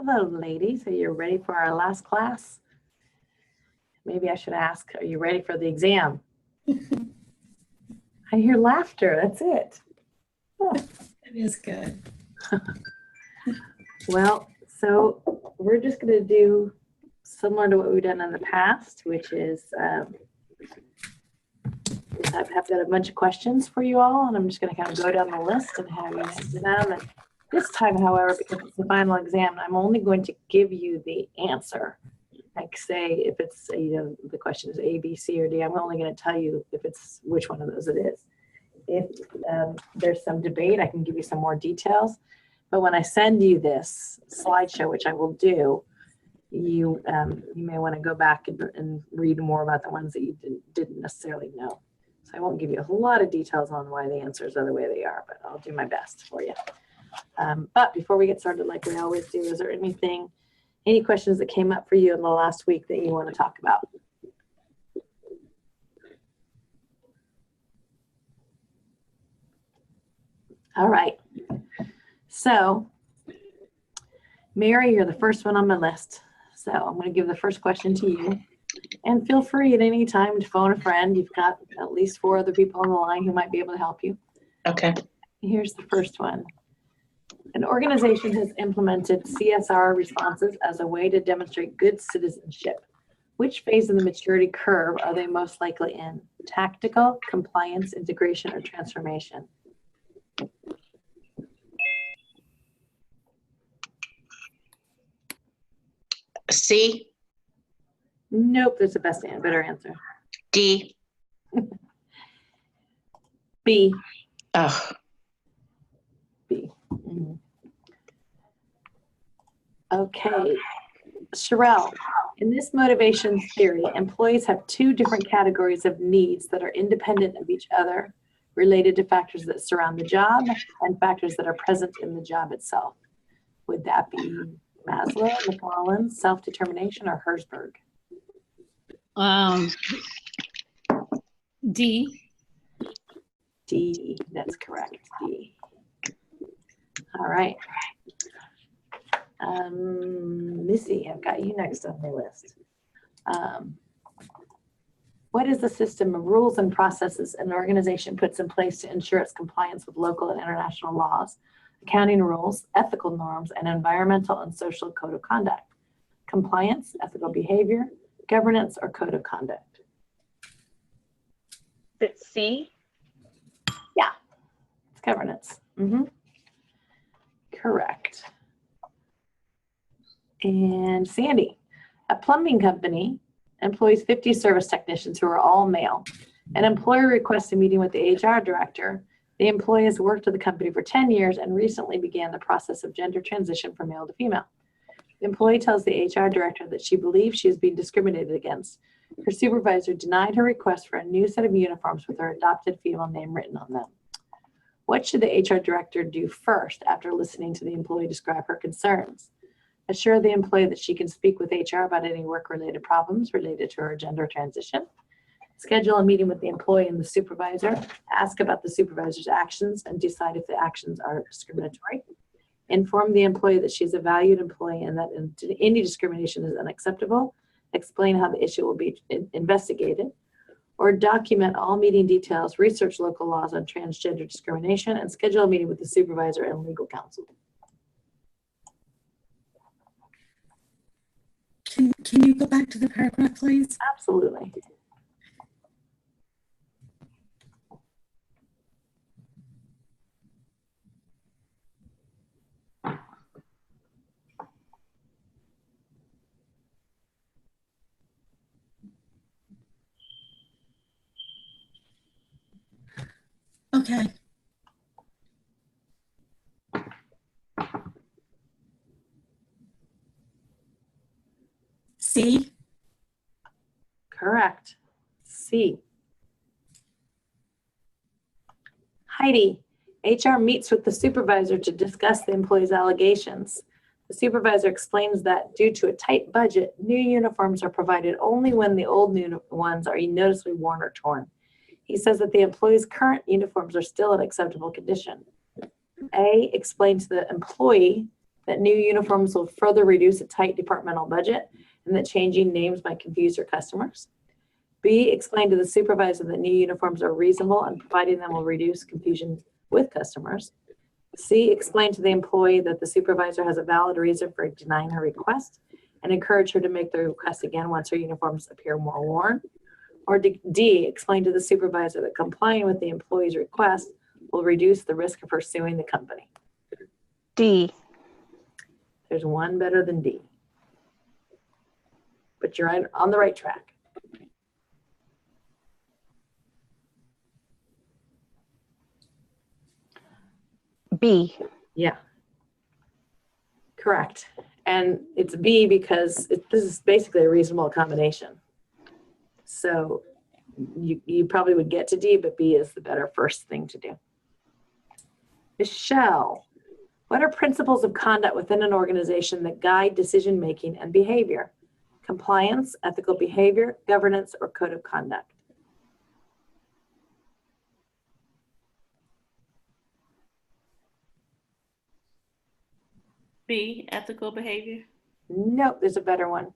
Hello, ladies. Are you ready for our last class? Maybe I should ask, are you ready for the exam? I hear laughter. That's it. Oh. It is good. Well, so we're just going to do similar to what we've done in the past, which is I've got a bunch of questions for you all, and I'm just going to kind of go down the list and have you answer them. And this time, however, because it's the final exam, I'm only going to give you the answer. Like say if it's, the question is A, B, C, or D, I'm only going to tell you if it's which one of those it is. If there's some debate, I can give you some more details. But when I send you this slideshow, which I will do, you may want to go back and read more about the ones that you didn't necessarily know. So I won't give you a whole lot of details on why the answers are the way they are, but I'll do my best for you. But before we get started, like we always do, is there any questions that came up for you in the last week that you want to talk about? All right. So, Mary, you're the first one on my list. So I'm going to give the first question to you. And feel free at any time to phone a friend. You've got at least 4 other people on the line who might be able to help you. Okay. Here's the first one. An organization has implemented CSR responses as a way to demonstrate good citizenship. Which phase of the maturity curve are they most likely in? Tactical, compliance, integration, or transformation? C. Nope, there's a better answer. D. B. Oh. B. Mm-hmm. Okay, SHRM. In this motivation theory, employees have 2 different categories of needs that are independent of each other, related to factors that surround the job and factors that are present in the job itself. Would that be Maslow, McClellan, self-determination, or Herzberg? D. D, that's correct, D. All right. Missy, I've got you next on the list. What is the system of rules and processes an organization puts in place to ensure its compliance with local and international laws, accounting rules, ethical norms, and environmental and social code of conduct? Compliance, ethical behavior, governance, or code of conduct? It's C? Yeah, it's governance. Mm-hmm. Correct. And Sandy, a plumbing company employs 50 service technicians who are all male. An employer requests a meeting with the HR director. The employee has worked with the company for 10 years and recently began the process of gender transition from male to female. The employee tells the HR director that she believes she is being discriminated against. Her supervisor denied her request for a new set of uniforms with her adopted female name written on them. What should the HR director do first after listening to the employee describe her concerns? Assure the employee that she can speak with HR about any work-related problems related to her gender transition. Schedule a meeting with the employee and the supervisor. Ask about the supervisor's actions and decide if the actions are discriminatory. Inform the employee that she's a valued employee and that any discrimination is unacceptable. Explain how the issue will be investigated. Or document all meeting details, research local laws on transgender discrimination, and schedule a meeting with the supervisor and legal counsel. Can you go back to the paragraph, please? Absolutely. Okay. C. Correct. C. Heidi, HR meets with the supervisor to discuss the employee's allegations. The supervisor explains that due to a tight budget, new uniforms are provided only when the old new ones are noticeably worn or torn. He says that the employee's current uniforms are still in acceptable condition. A, explain to the employee that new uniforms will further reduce a tight departmental budget, and that changing names might confuse your customers. B, explain to the supervisor that new uniforms are reasonable and providing them will reduce confusion with customers. C, explain to the employee that the supervisor has a valid reason for denying her request and encourage her to make the request again once her uniforms appear more worn. Or D, explain to the supervisor that complying with the employee's request will reduce the risk of her suing the company. D. There's one better than D. But you're on the right track. B. Yeah. Correct. And it's B because this is basically a reasonable accommodation. So you probably would get to D, but B is the better first thing to do. Michelle, what are principles of conduct within an organization that guide decision-making and behavior? Compliance, ethical behavior, governance, or code of conduct? B, ethical behavior. Nope, there's a better one.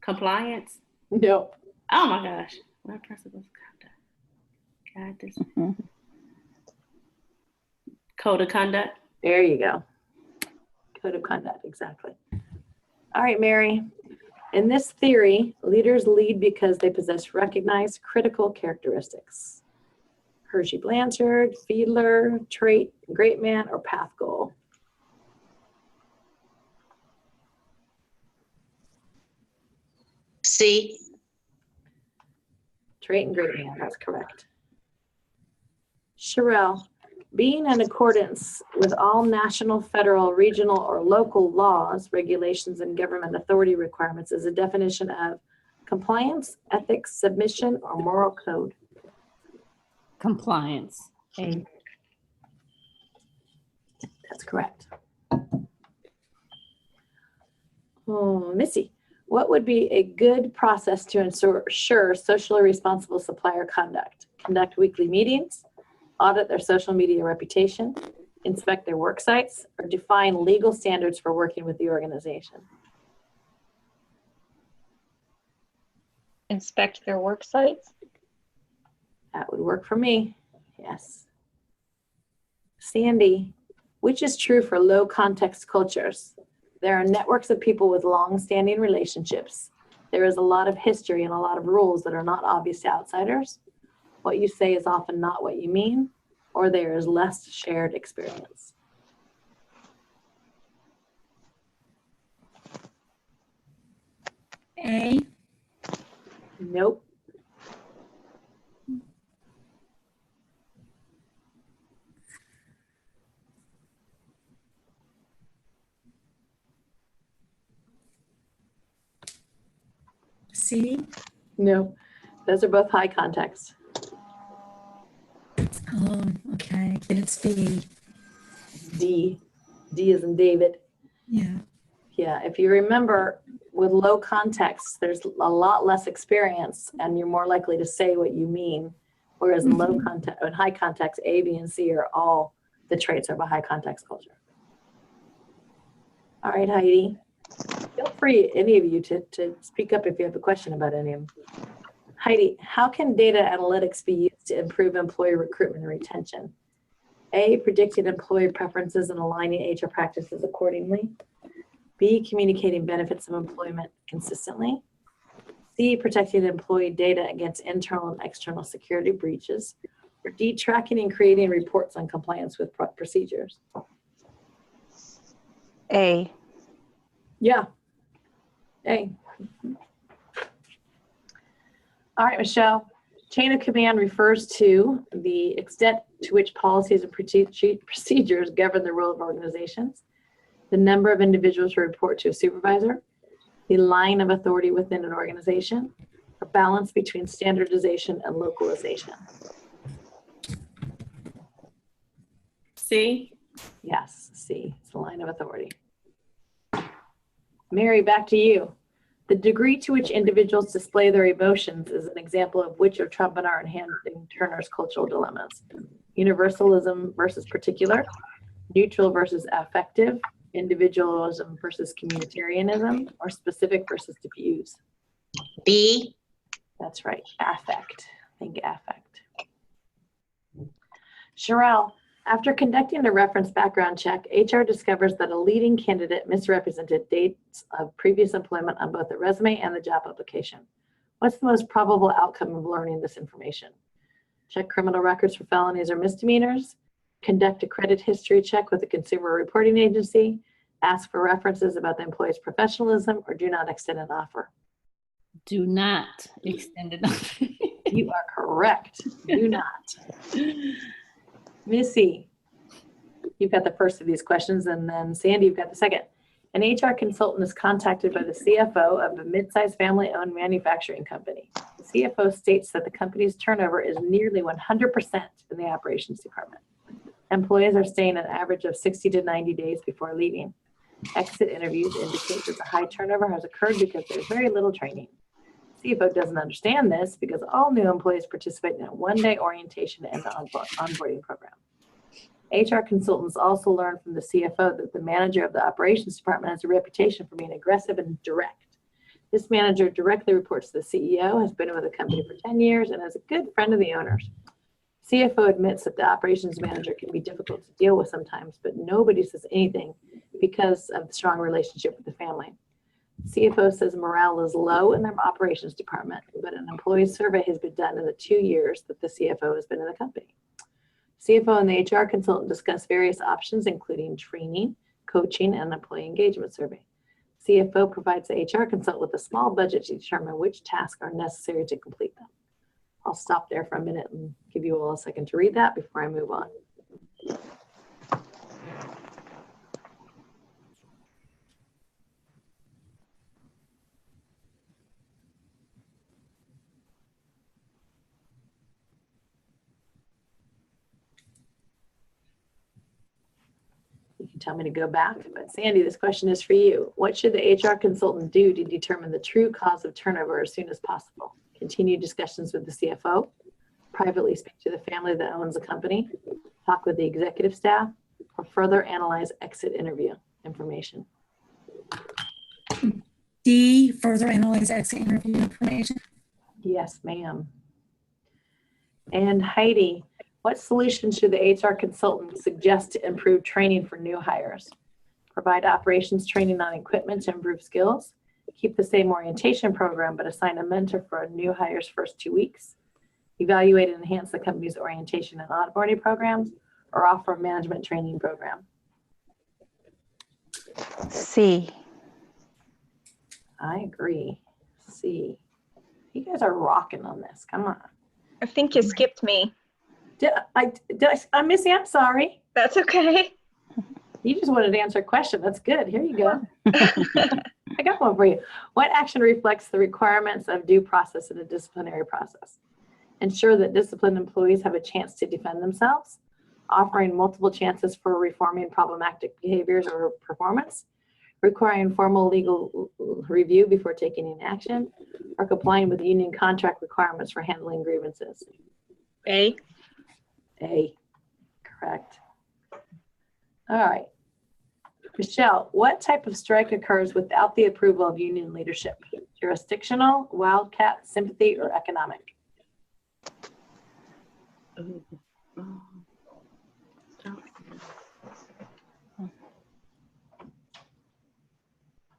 Compliance. Nope. Oh my gosh. What principles of conduct? God, this. Code of conduct. There you go. Code of conduct, exactly. All right, Mary. In this theory, leaders lead because they possess recognized critical characteristics. Hershey Blanchard, Fiedler, trait, great man, or path goal. C. Trait and great man, that's correct. Sherelle, being in accordance with all national, federal, regional, or local laws, regulations, and government authority requirements is a definition of compliance, ethics, submission, or moral code. Compliance. A. That's correct. Oh, Missy, what would be a good process to ensure socially responsible supplier conduct? Conduct weekly meetings, audit their social media reputation, inspect their work sites, or define legal standards for working with the organization? Inspect their work sites. That would work for me. Yes. Sandy, which is true for low context cultures? There are networks of people with long-standing relationships. There is a lot of history and a lot of rules that are not obvious to outsiders. What you say is often not what you mean, or there is less shared experience. A. Nope. C. No. Those are both high context. Oh, okay. Then it's B. D. D as in David. Yeah. Yeah, if you remember, with low context, there's a lot less experience and you're more likely to say what you mean. Whereas in low context, in high context, A, B, and C are all the traits of a high context culture. All right, Heidi. Feel free, any of you, to speak up if you have a question about any of them. Heidi, how can data analytics be used to improve employee recruitment and retention? A, predicting employee preferences and aligning HR practices accordingly. B, communicating benefits of employment consistently. C, protecting employee data against internal and external security breaches. Or D, tracking and creating reports on compliance with procedures. A. Yeah. A. All right, Michelle. Chain of command refers to the extent to which policies and procedures govern the role of organizations, the number of individuals who report to a supervisor, the line of authority within an organization, a balance between standardization and localization. C. Yes, C, it's the line of authority. Mary, back to you. The degree to which individuals display their emotions is an example of which of Trump and Art and Turner's cultural dilemmas. Universalism versus particular, neutral versus affective, individualism versus communitarianism, or specific versus diffuse? B. That's right, affect. Think affect. Sherelle, after conducting a reference background check, HR discovers that a leading candidate misrepresented dates of previous employment on both the resume and the job application. What's the most probable outcome of learning this information? Check criminal records for felonies or misdemeanors, conduct a credit history check with a consumer reporting agency, ask for references about the employee's professionalism, or do not extend an offer. Do not extend it on. You are correct. Do not. Missy, you've got the first of these questions, and then Sandy, you've got the second. An HR consultant is contacted by the CFO of a mid-sized family-owned manufacturing company. The CFO states that the company's turnover is nearly 100% in the operations department. Employees are staying an average of 60 to 90 days before leaving. Exit interviews indicate that the high turnover has occurred because there's very little training. CFO doesn't understand this because all new employees participate in a one-day orientation and the onboarding program. HR consultants also learn from the CFO that the manager of the operations department has a reputation for being aggressive and direct. This manager directly reports to the CEO, has been with the company for 10 years, and is a good friend of the owners. CFO admits that the operations manager can be difficult to deal with sometimes, but nobody says anything because of the strong relationship with the family. CFO says morale is low in their operations department, but an employee survey has been done in the 2 years that the CFO has been in the company. CFO and the HR consultant discuss various options, including training, coaching, and employee engagement survey. CFO provides the HR consultant with a small budget to determine which tasks are necessary to complete them. I'll stop there for a minute and give you all a second to read that before I move on. You can tell me to go back, but Sandy, this question is for you. What should the HR consultant do to determine the true cause of turnover as soon as possible? Continue discussions with the CFO, privately speak to the family that owns the company, talk with the executive staff, or further analyze exit interview information. D, further analyze exit interview information. Yes, ma'am. And Heidi, what solution should the HR consultant suggest to improve training for new hires? Provide operations training on equipment to improve skills, keep the same orientation program, but assign a mentor for a new hire's first 2 weeks, evaluate and enhance the company's orientation and onboarding programs, or offer a management training program. C. I agree. C. You guys are rocking on this. Come on. I think you skipped me. I'm Missy, I'm sorry. That's okay. You just wanted to answer a question. That's good. Here you go. I got one for you. What action reflects the requirements of due process in a disciplinary process? Ensure that disciplined employees have a chance to defend themselves, offering multiple chances for reforming problematic behaviors or performance, requiring formal legal review before taking any action, or complying with union contract requirements for handling grievances. A. A, correct. All right. Michelle, what type of strike occurs without the approval of union leadership? Jurisdictional, wildcat, sympathy, or economic? Ooh. Oh. Don't-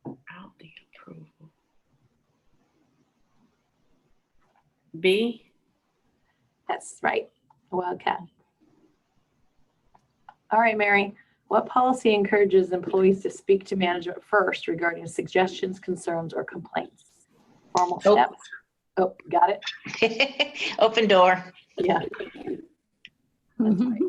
Without the approval. B. That's right, wildcat. All right, Mary, what policy encourages employees to speak to management first regarding suggestions, concerns, or complaints? Formal Oh. steps. Oh, got it? Open door. Yeah. That's right.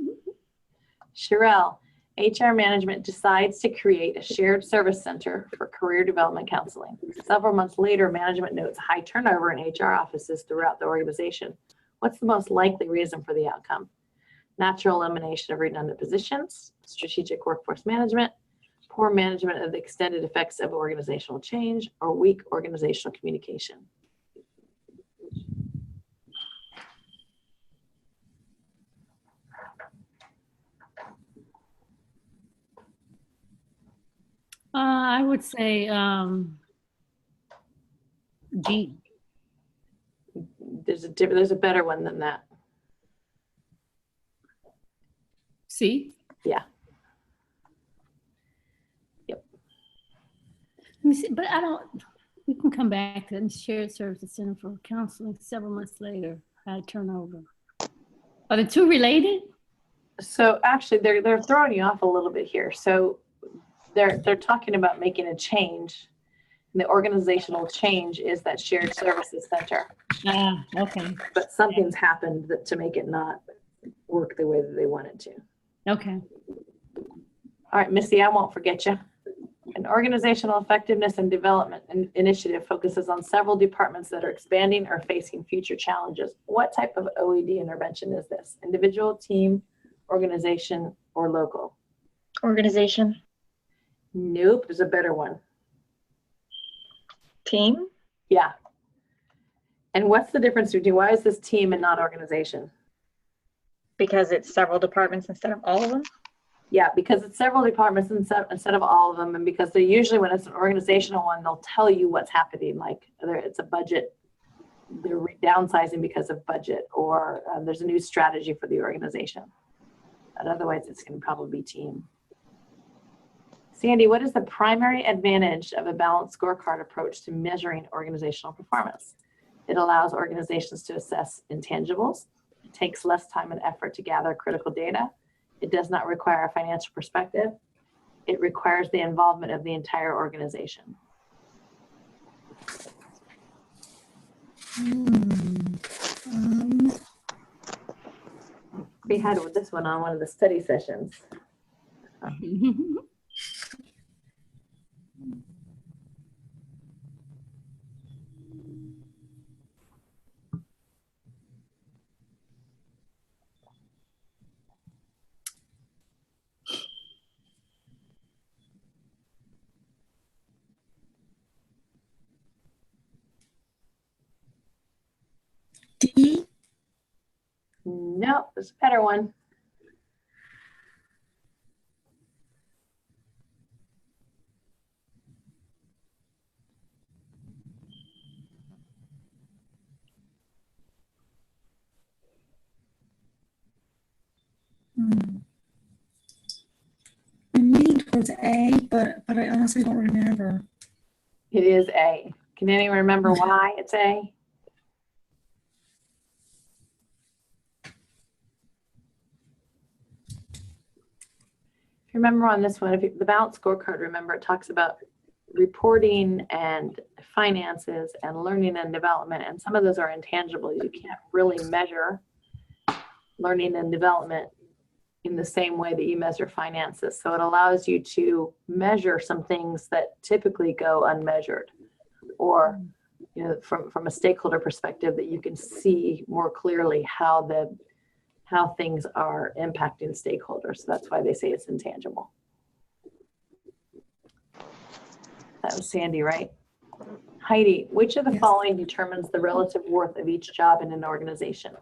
Sherelle, HR management decides to create a shared service center for career development counseling. Several months later, management notes high turnover in HR offices throughout the organization. What's the most likely reason for the outcome? Natural elimination of redundant positions, strategic workforce management, poor management of the extended effects of organizational change, or weak organizational communication. I would say G. There's a better one than that. C. Yeah. Yep. Let me see, but I don't, we can come back to the shared services center for counseling several months later, high turnover. Are the two related? So actually, they're throwing you off a little bit here. So they're talking about making a change. And the organizational change is that shared services center. Ah, okay, But something's happened to make it not work the way that they want it to. okay. All right, Missy, I won't forget you. An organizational effectiveness and development initiative focuses on several departments that are expanding or facing future challenges. What type of OED intervention is this? Individual, team, organization, or local? Organization. Nope, there's a better one. Team. Yeah. And what's the difference between, why is this team and not organization? Because it's several departments instead of all of them. Yeah, because it's several departments instead of all of them, and because they're usually, when it's an organizational one, they'll tell you what's happening, like whether it's a budget, they're downsizing because of budget, or there's a new strategy for the organization. But otherwise, it's going to probably be team. Sandy, what is the primary advantage of a balanced scorecard approach to measuring organizational performance? It allows organizations to assess intangibles. It takes less time and effort to gather critical data. It does not require a financial perspective. It requires the involvement of the entire organization. We had this one on one of the study sessions. D. No, there's a better one. I'm leaning towards A, but I honestly don't remember. It is A. Can anyone remember why it's A? If you remember on this one, the balanced scorecard, remember it talks about reporting and finances and learning and development, and some of those are intangible. You can't really measure learning and development in the same way that you measure finances. So it allows you to measure some things that typically go unmeasured, or from a stakeholder perspective, that you can see more clearly how things are impacting stakeholders. So that's why they say it's intangible. That was Sandy, right? Heidi, which of the Yes. following determines the relative worth of each job in an organization?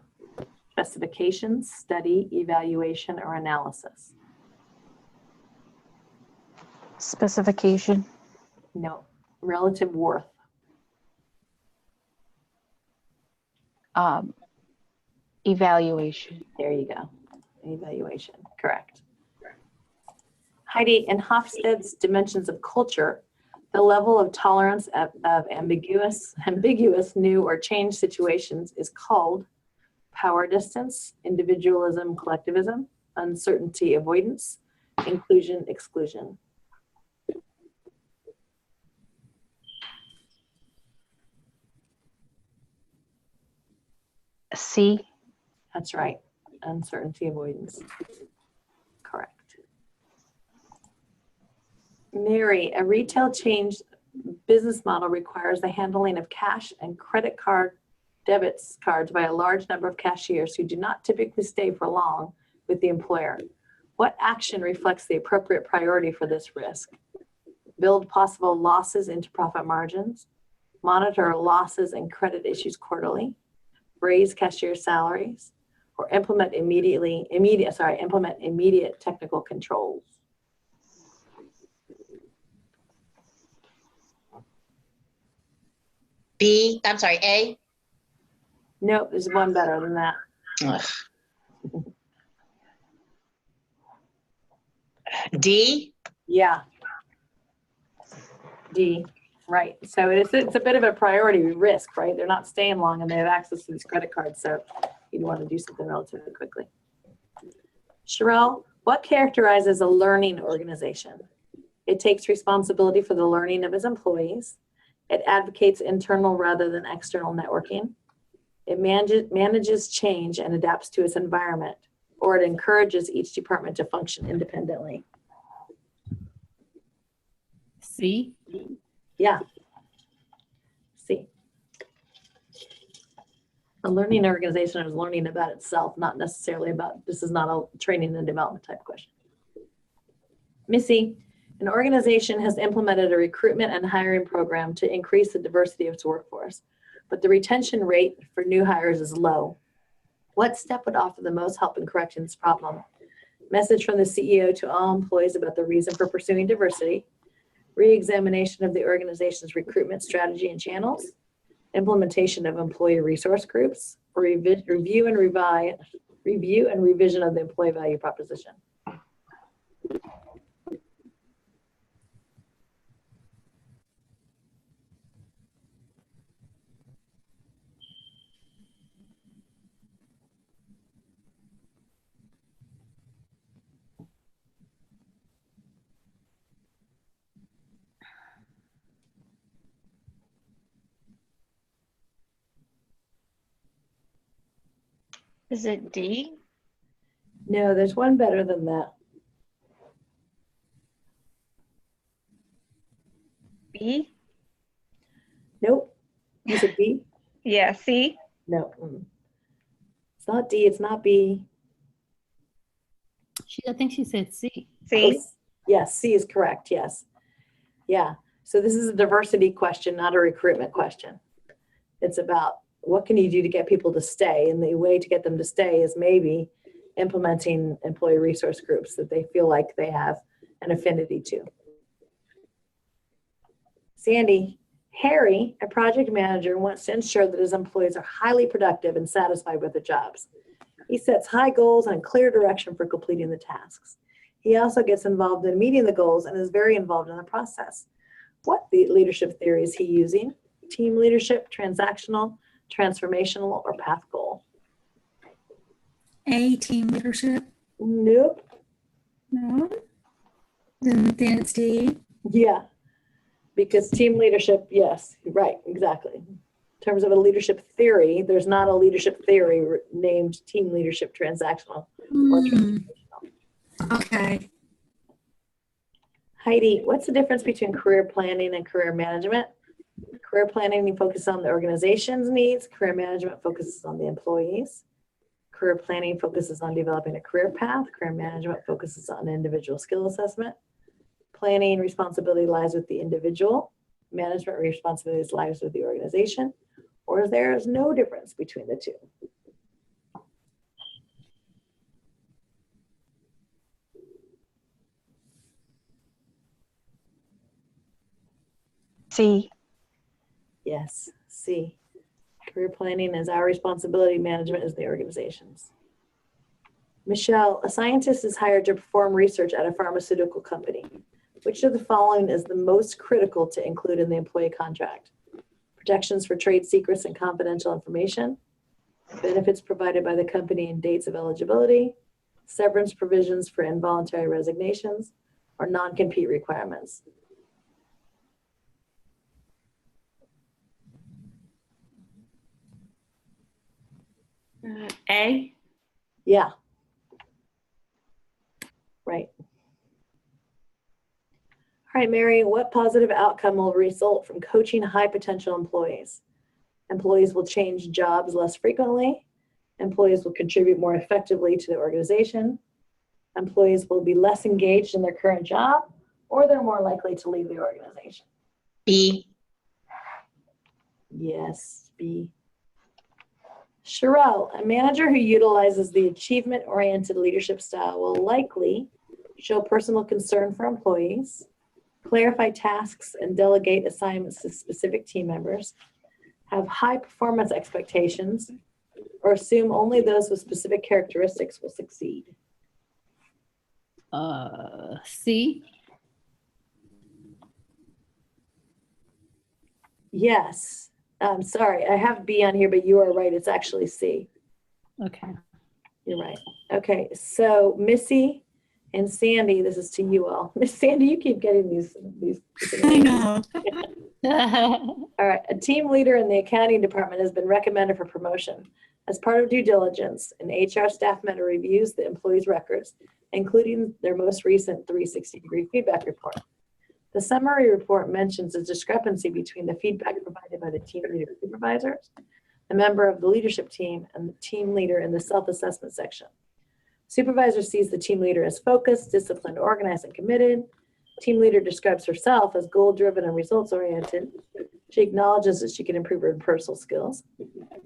Specifications, study, evaluation, or analysis? Specification. No, relative worth. Evaluation. There you go. Evaluation, correct. Heidi, in Hofstede's Dimensions of Culture, the level of tolerance of ambiguous, new, or changed situations is called power distance, individualism, collectivism, uncertainty, avoidance, inclusion, exclusion. C. That's right. Uncertainty, avoidance. Correct. Mary, a retail chain business model requires the handling of cash and credit card debits cards by a large number of cashiers who do not typically stay for long with the employer. What action reflects the appropriate priority for this risk? Build possible losses into profit margins, monitor losses and credit issues quarterly, raise cashier salaries, or implement immediate technical controls. B, I'm sorry, A. Nope, there's one better than that. Ugh. D. Yeah. D, right. So it's a bit of a priority risk, right? They're not staying long and they have access to these credit cards, so you'd want to do something relatively quickly. Sherelle, what characterizes a learning organization? It takes responsibility for the learning of its employees. It advocates internal rather than external networking. It manages change and adapts to its environment, or it encourages each department to function independently. C. Yeah. C. A learning organization is learning about itself, not necessarily about, this is not a training and development type question. Missy, an organization has implemented a recruitment and hiring program to increase the diversity of its workforce, but the retention rate for new hires is low. What step would offer the most help in correcting this problem? Message from the CEO to all employees about the reason for pursuing diversity, re-examination of the organization's recruitment strategy and channels, implementation of employee resource groups, or review and revision of the employee value proposition. Is it D? No, there's one better than that. B? Nope. You said B? Yeah, C? No. It's not D, it's not B. I think she said C. C? Yes, C is correct, yes. Yeah, so this is a diversity question, not a recruitment question. It's about what can you do to get people to stay? And the way to get them to stay is maybe implementing employee resource groups that they feel like they have an affinity to. Sandy, Harry, a project manager, wants to ensure that his employees are highly productive and satisfied with their jobs. He sets high goals and clear direction for completing the tasks. He also gets involved in meeting the goals and is very involved in the process. What leadership theory is he using? Team leadership, transactional, transformational, or path goal? A, team leadership. Nope. No. Then it's D. Yeah, because team leadership, yes, right, exactly. In terms of a leadership theory, there's not a leadership theory named team leadership transactional or transformational. Okay. Heidi, what's the difference between career planning and career management? Career planning focuses on the organization's needs. Career management focuses on the employees. Career planning focuses on developing a career path. Career management focuses on individual skill assessment. Planning responsibility lies with the individual. Management responsibilities lies with the organization. Or there is no difference between the two. C. Yes, C. Career planning is our responsibility. Management is the organization's. Michelle, a scientist is hired to perform research at a pharmaceutical company. Which of the following is the most critical to include in the employee contract? Protections for trade secrets and confidential information, benefits provided by the company and dates of eligibility, severance provisions for involuntary resignations, or non-compete requirements. A. Yeah. Right. All right, Mary, what positive outcome will result from coaching high potential employees? Employees will change jobs less frequently. Employees will contribute more effectively to the organization. Employees will be less engaged in their current job, or they're more likely to leave the organization. B. Yes, B. Sherelle, a manager who utilizes the achievement-oriented leadership style will likely show personal concern for employees, clarify tasks and delegate assignments to specific team members, have high performance expectations, or assume only those with specific characteristics will succeed? C. Yes. Sorry, I have B on here, but you are right. It's actually C. Okay. You're right. Okay, so Missy and Sandy, this is to you all. Miss Sandy, you keep getting these. I know. All right, a team leader in the accounting department has been recommended for promotion. As part of due diligence, an HR staff member reviews the employee's records, including their most recent 360-degree feedback report. The summary report mentions a discrepancy between the feedback provided by the team leader supervisors, a member of the leadership team, and the team leader in the self-assessment section. Supervisor sees the team leader as focused, disciplined, organized, and committed. Team leader describes herself as goal-driven and results-oriented. She acknowledges that she can improve her personal skills.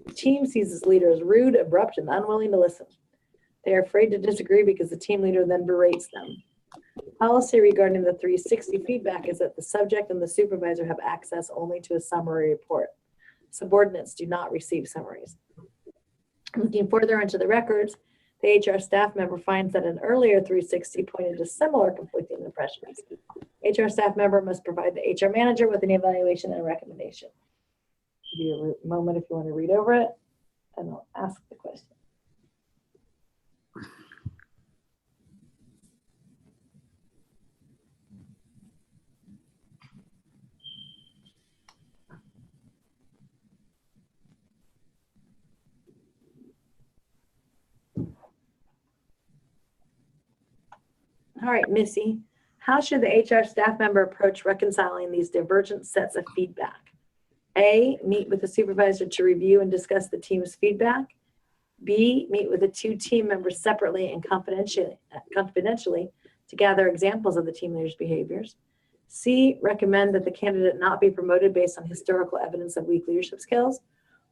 The team sees this leader as rude, abrupt, and unwilling to listen. They are afraid to disagree because the team leader then berates them. Policy regarding the 360 feedback is that the subject and the supervisor have access only to a summary report. Subordinates do not receive summaries. Looking further into the records, the HR staff member finds that an earlier 360 pointed to similar conflicting impressions. HR staff member must provide the HR manager with an evaluation and recommendation. Give you a moment if you want to read over it, and I'll ask the question. All right, Missy, how should the HR staff member approach reconciling these divergent sets of feedback? A, meet with the supervisor to review and discuss the team's feedback. B, meet with the two team members separately and confidentially to gather examples of the team leader's behaviors. C, recommend that the candidate not be promoted based on historical evidence of weak leadership skills.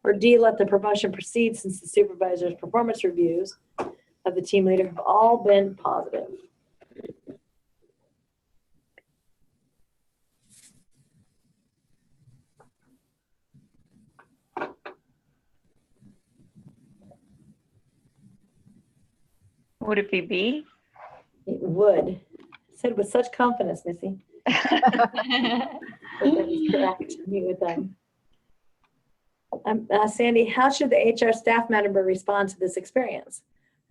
Or D, let the promotion proceed since the supervisor's performance reviews of the team leader have all been positive. Would it be B? It would. Said with such confidence, Missy. But that is correct. Meet with them. Sandy, how should the HR staff member respond to this experience?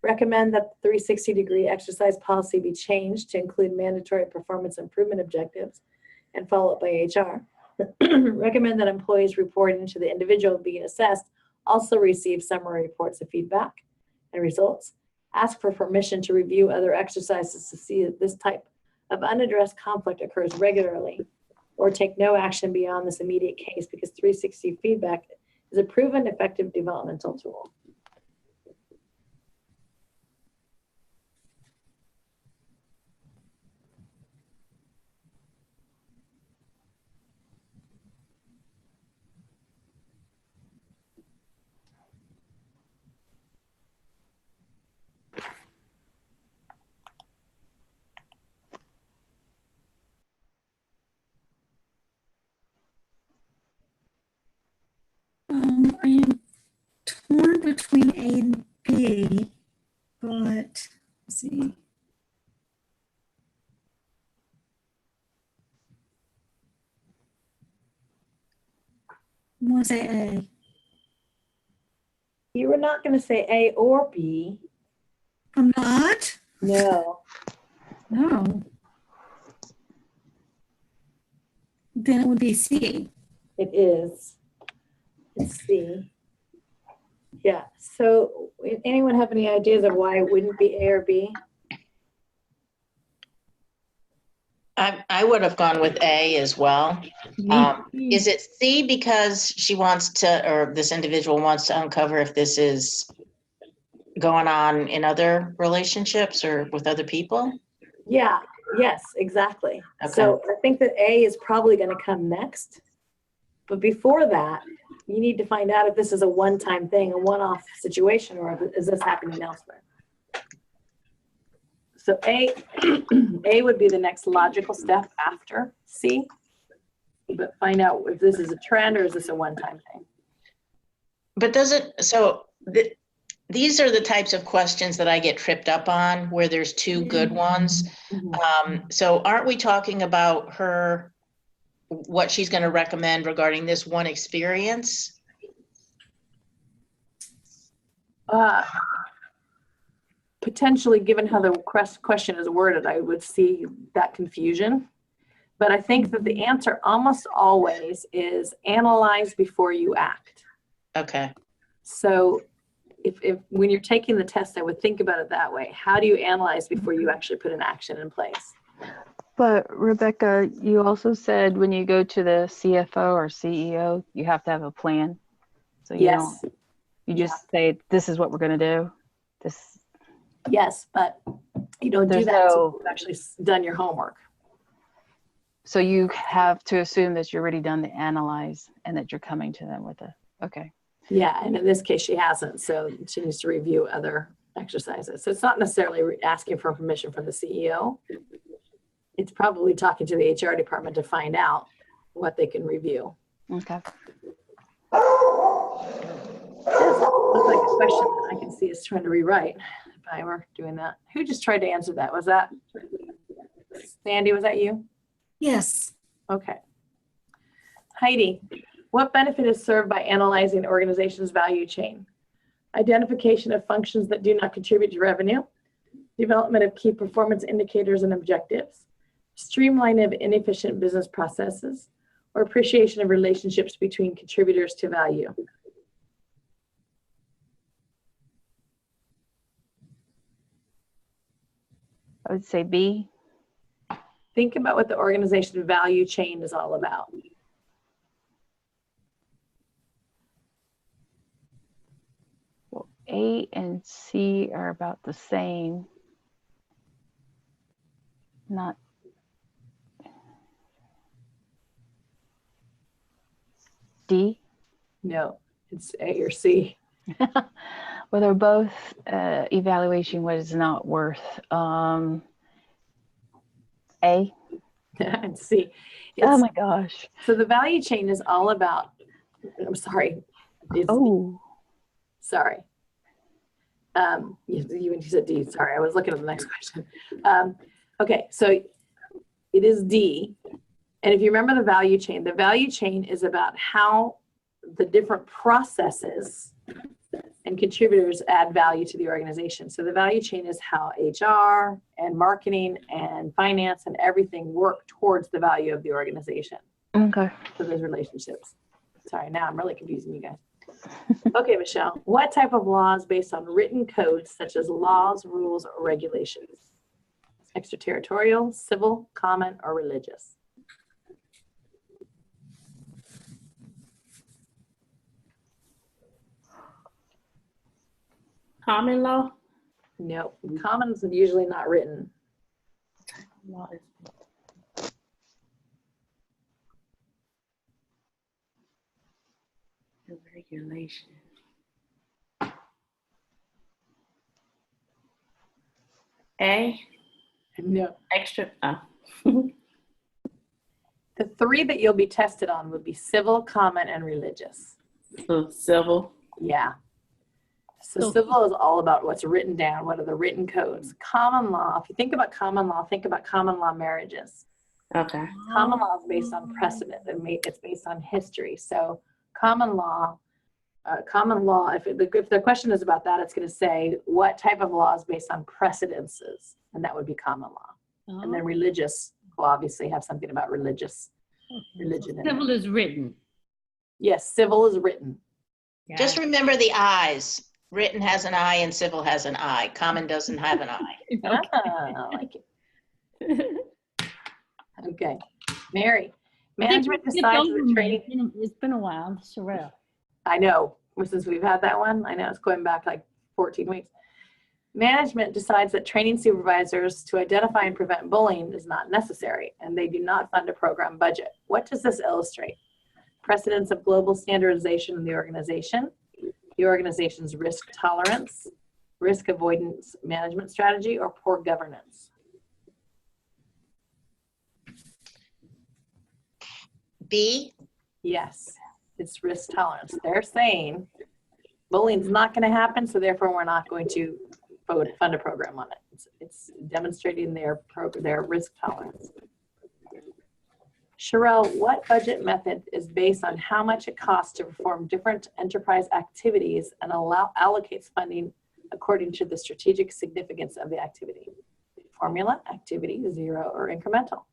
Recommend that the 360-degree exercise policy be changed to include mandatory performance improvement objectives and follow up by HR. Recommend that employees reporting to the individual being assessed also receive summary reports of feedback and results. Ask for permission to review other exercises to see if this type of unaddressed conflict occurs regularly, or take no action beyond this immediate case because 360 feedback is a proven effective developmental tool. I am torn between A and B, but let's see. I'm gonna say A. You were not going to say A or B. I'm not? No. No. Then it would be C. It is. It's C. Yeah. So anyone have any ideas of why it wouldn't be A or B? I would have gone with A as well. Is it C because she wants to, or this individual wants to uncover if this is going on in other relationships or with other people? Yeah. Yes, exactly. Okay. So I think that A is probably going to come next. But before that, you need to find out if this is a one-time thing, a one-off situation, or is this happening elsewhere? So A would be the next logical step after C, but find out if this is a trend or is this a one-time thing. But does it, these are the types of questions that I get tripped up on where there's two good ones. So aren't we talking about what she's going to recommend regarding this one experience? Potentially, given how the question is worded, I would see that confusion. But I think that the answer almost always is analyze before you act. Okay. So if when you're taking the test, I would think about it that way. How do you analyze before you actually put an action in place? But Rebecca, you also said when you go to the CFO or CEO, you have to have a plan. So you Yes. don't, you just say, this is what we're going to do. This. Yes, but you don't do There's that until no- you've actually done your homework. So you have to assume that you're already done the analyze and that you're coming to them with okay. Yeah, and in this case, she hasn't, so she needs to review other exercises. So it's not necessarily asking for permission from the CEO. It's probably talking to the HR department to find out what they can review. Okay. This looks like a question that I can see is trying to rewrite if I were doing that. Who just tried to answer that? Was that Sandy? Was that you? Yes. Okay. Heidi, what benefit is served by analyzing an organization's value chain? Identification of functions that do not contribute to revenue, development of key performance indicators and objectives, streamlining of inefficient business processes, or appreciation of relationships between contributors to value. I would say B. Think about what the organization value chain is all about. Well, A and C are about the same. Not D. No, it's A or C. Well, they're both evaluation what is not worth. A. And C. Oh my gosh. So the value chain is all about, I'm sorry. Sorry. You said D, sorry, I was looking at the next question. Okay, so it is D. And if you remember the value chain is about how the different processes and contributors add value to the organization. So the value chain is how HR and marketing and finance and everything work towards the value of the organization. Okay. So those relationships. Sorry, now I'm really confusing you guys. Okay, Michelle, what type of law is based on written codes such as laws, rules, or regulations? Extraterritorial, civil, common, or religious? Common law? No, common is usually not written. Law is the regulation. A, No. extra, The three that you'll be tested on would be civil, common, and religious. so civil. Yeah. So civil is all about what's written down. What are the written codes? Common law, if you think about common law marriages. Okay. Common law is based on precedent. It's based on history. So common law, if the question is about that, it's going to say what type of law is based on precedences, and that would be common law. And then religious will obviously have something about religion in it. Civil is written. Yes, civil is written. Just remember the I's. Written has an I and civil has an I. Common doesn't have an I. I like it. Okay. Mary, management decides the training. It's been a while, SHRM. I know, since we've had that one, I know it's going back like 14 weeks. Management decides that training supervisors to identify and prevent bullying is not necessary, and they do not fund a program budget. What does this illustrate? Precedence of global standardization in the organization's risk tolerance, risk avoidance management strategy, or poor governance? B, Yes, it's risk tolerance. They're saying Bullying's not going to happen, so therefore we're not going to fund a program on it. It's demonstrating their risk tolerance. Sherelle, what budget method is based on how much it costs to perform different enterprise activities and allocates funding according to the strategic significance of the activity? Formula, activity, zero, or incremental?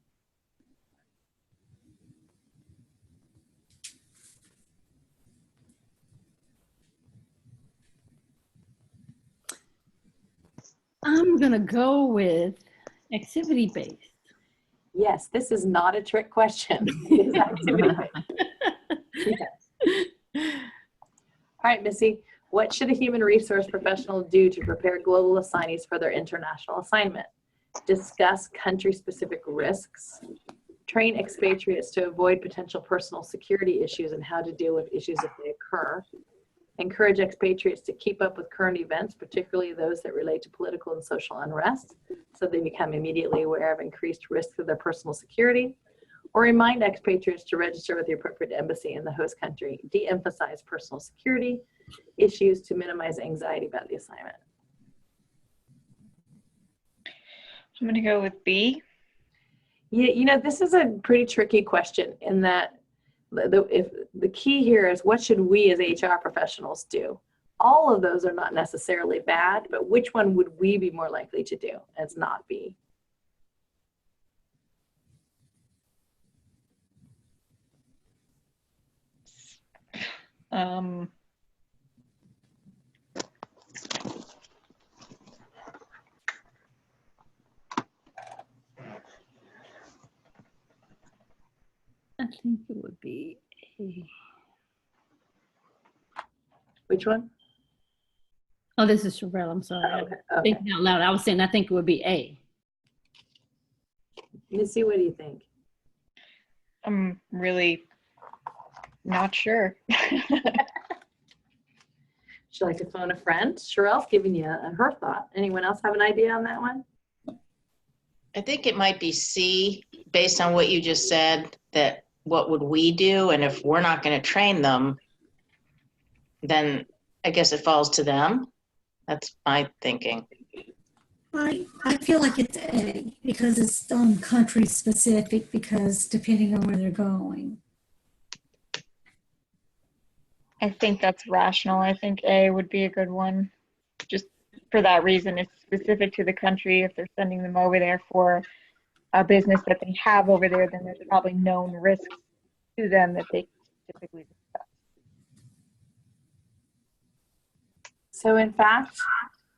I'm gonna go with activity-based. Yes, this is not a trick question. It is activity-based. Yes. All right, Missy, what should a human resource professional do to prepare global assignees for their international assignment? Discuss country-specific risks, train expatriates to avoid potential personal security issues and how to deal with issues if they occur, encourage expatriates to keep up with current events, particularly those that relate to political and social unrest, so they become immediately aware of increased risks of their personal security, or remind expatriates to register with the appropriate embassy in the host country, de-emphasize personal security issues to minimize anxiety about the assignment. I'm going to go with B. Yeah, you know, this is a pretty tricky question in that if the key here is what should we as HR professionals do? All of those are not necessarily bad, but which one would we be more likely to do? And it's not B. I think it would be A. Which one? Oh, this is Sherelle, I'm sorry. Okay. I'm thinking out loud. I was saying I think it would be A. Missy, what do you think? I'm really not sure. Would you like to phone a friend? Sherelle's giving you her thought. Anyone else have an idea on that one? I think it might be C, based on what you just said, that what would we do? And if we're not going to train them, then I guess it falls to them. That's my thinking. I feel like it's A because it's country specific because depending on where they're going. I think that's rational. I think A would be a good one. Just for that reason, it's specific to the country. If they're sending them over there for a business that they have over there, then there's probably known risks to them that they typically discuss. So in fact,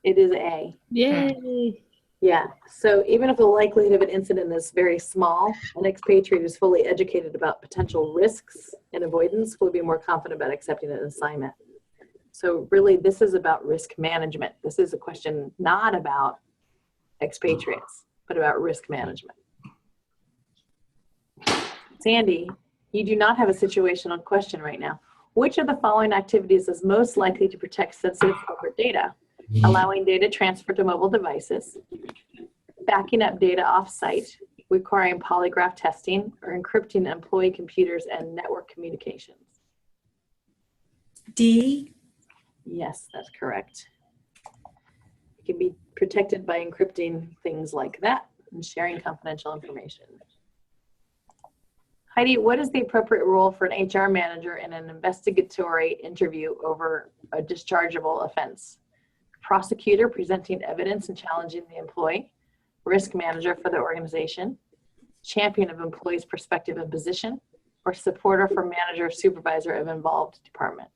it is A. Yay. Yeah, so even if the likelihood of an incident is very small, an expatriate who's fully educated about potential risks and avoidance will be more confident about accepting an assignment. So really, this is about risk management. This is a question not about expatriates, but about risk management. Sandy, you do not have a situational question right now. Which of the following activities is most likely to protect sensitive corporate data? Allowing data transfer to mobile devices, backing up data off-site, requiring polygraph testing, or encrypting employee computers and network communications? D. Yes, that's correct. It can be protected by encrypting things like that and sharing confidential information. Heidi, what is the appropriate role for an HR manager in an investigatory interview over a dischargeable offense? Prosecutor presenting evidence and challenging the employee, risk manager for the organization, champion of employee's perspective and position, or supporter for manager or supervisor of involved department?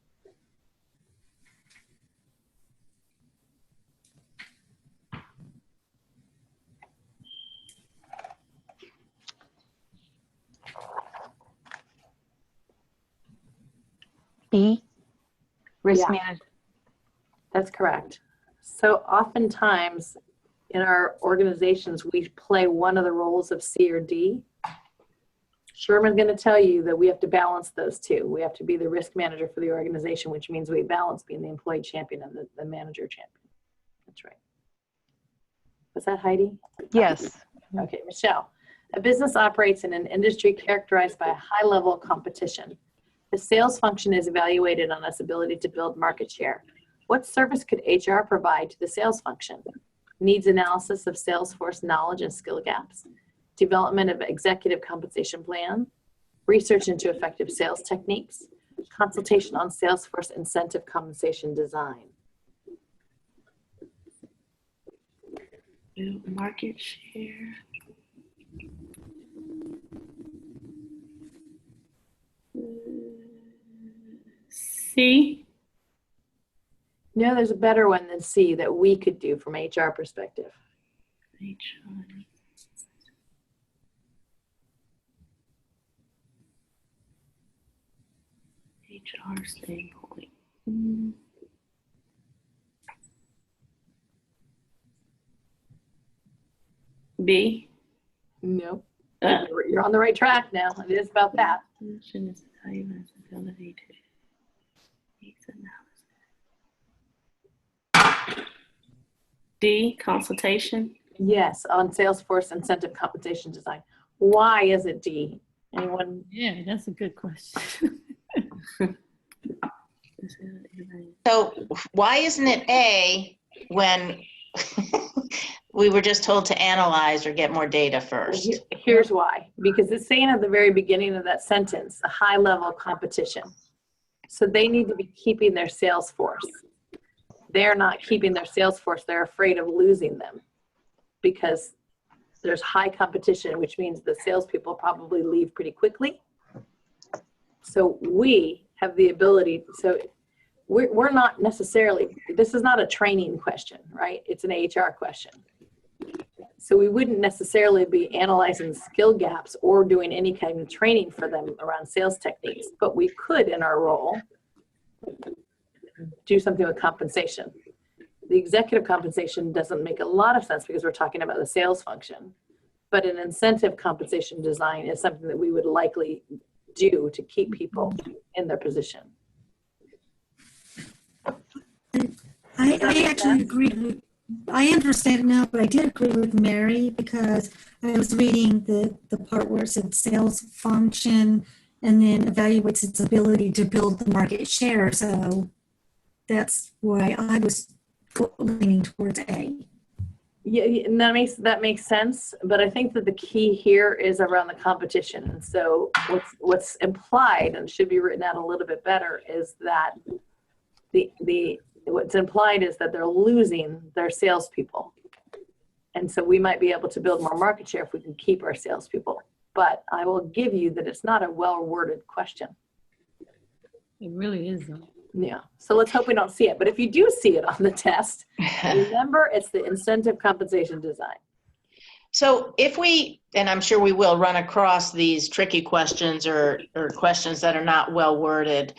B, risk Yeah. management. That's correct. So oftentimes in our organizations, we play one of the roles of C or D. Sherman's going to tell you that we have to balance those two. We have to be the risk manager for the organization, which means we balance being the employee champion and the manager champion. That's right. Was that Heidi? Yes. Okay, Michelle. A business operates in an industry characterized by a high level of competition. The sales function is evaluated on its ability to build market share. What service could HR provide to the sales function? Needs analysis of Salesforce knowledge and skill gaps, development of executive compensation plan, research into effective sales techniques, consultation on Salesforce incentive compensation design. Build market share. C. No, there's a better one than C that we could do from HR perspective. HR. HR standpoint. B. No. Uh, You're on the right track now. It is about that. Function is evaluating its ability to needs analysis. D. Consultation. Yes, on Salesforce incentive compensation design. Why is it D? Anyone? Yeah, that's a good question. So why isn't it A when we were just told to analyze or get more data first? Here's why. Because it's saying at the very beginning of that sentence, a high level competition. So they need to be keeping their sales force. They're not keeping their sales force. They're afraid of losing them because there's high competition, which means the salespeople probably leave pretty quickly. So we have the ability, so we're not necessarily, this is not a training question, right? It's an HR question. So we wouldn't necessarily be analyzing skill gaps or doing any kind of training for them around sales techniques, but we could in our role do something with compensation. The executive compensation doesn't make a lot of sense because we're talking about the sales function, but an incentive compensation design is something that we would likely do to keep people in their position. I actually agree with, I understand now, but I did agree with Mary because I was reading the part where it said sales function and then evaluates its ability to build the market share. So that's why I was leaning towards A. Yeah, and that makes sense, but I think that the key here is around the competition. And so what's implied and should be written out a little bit better is that what's implied is that they're losing their salespeople. And so we might be able to build more market share if we can keep our salespeople. But I will give you that it's not a well-worded question. It really isn't. Yeah, so let's hope we don't see it. But if you do see it on the test, remember it's the incentive compensation design. So if we, and I'm sure we will, run across these tricky questions or questions that are not well worded,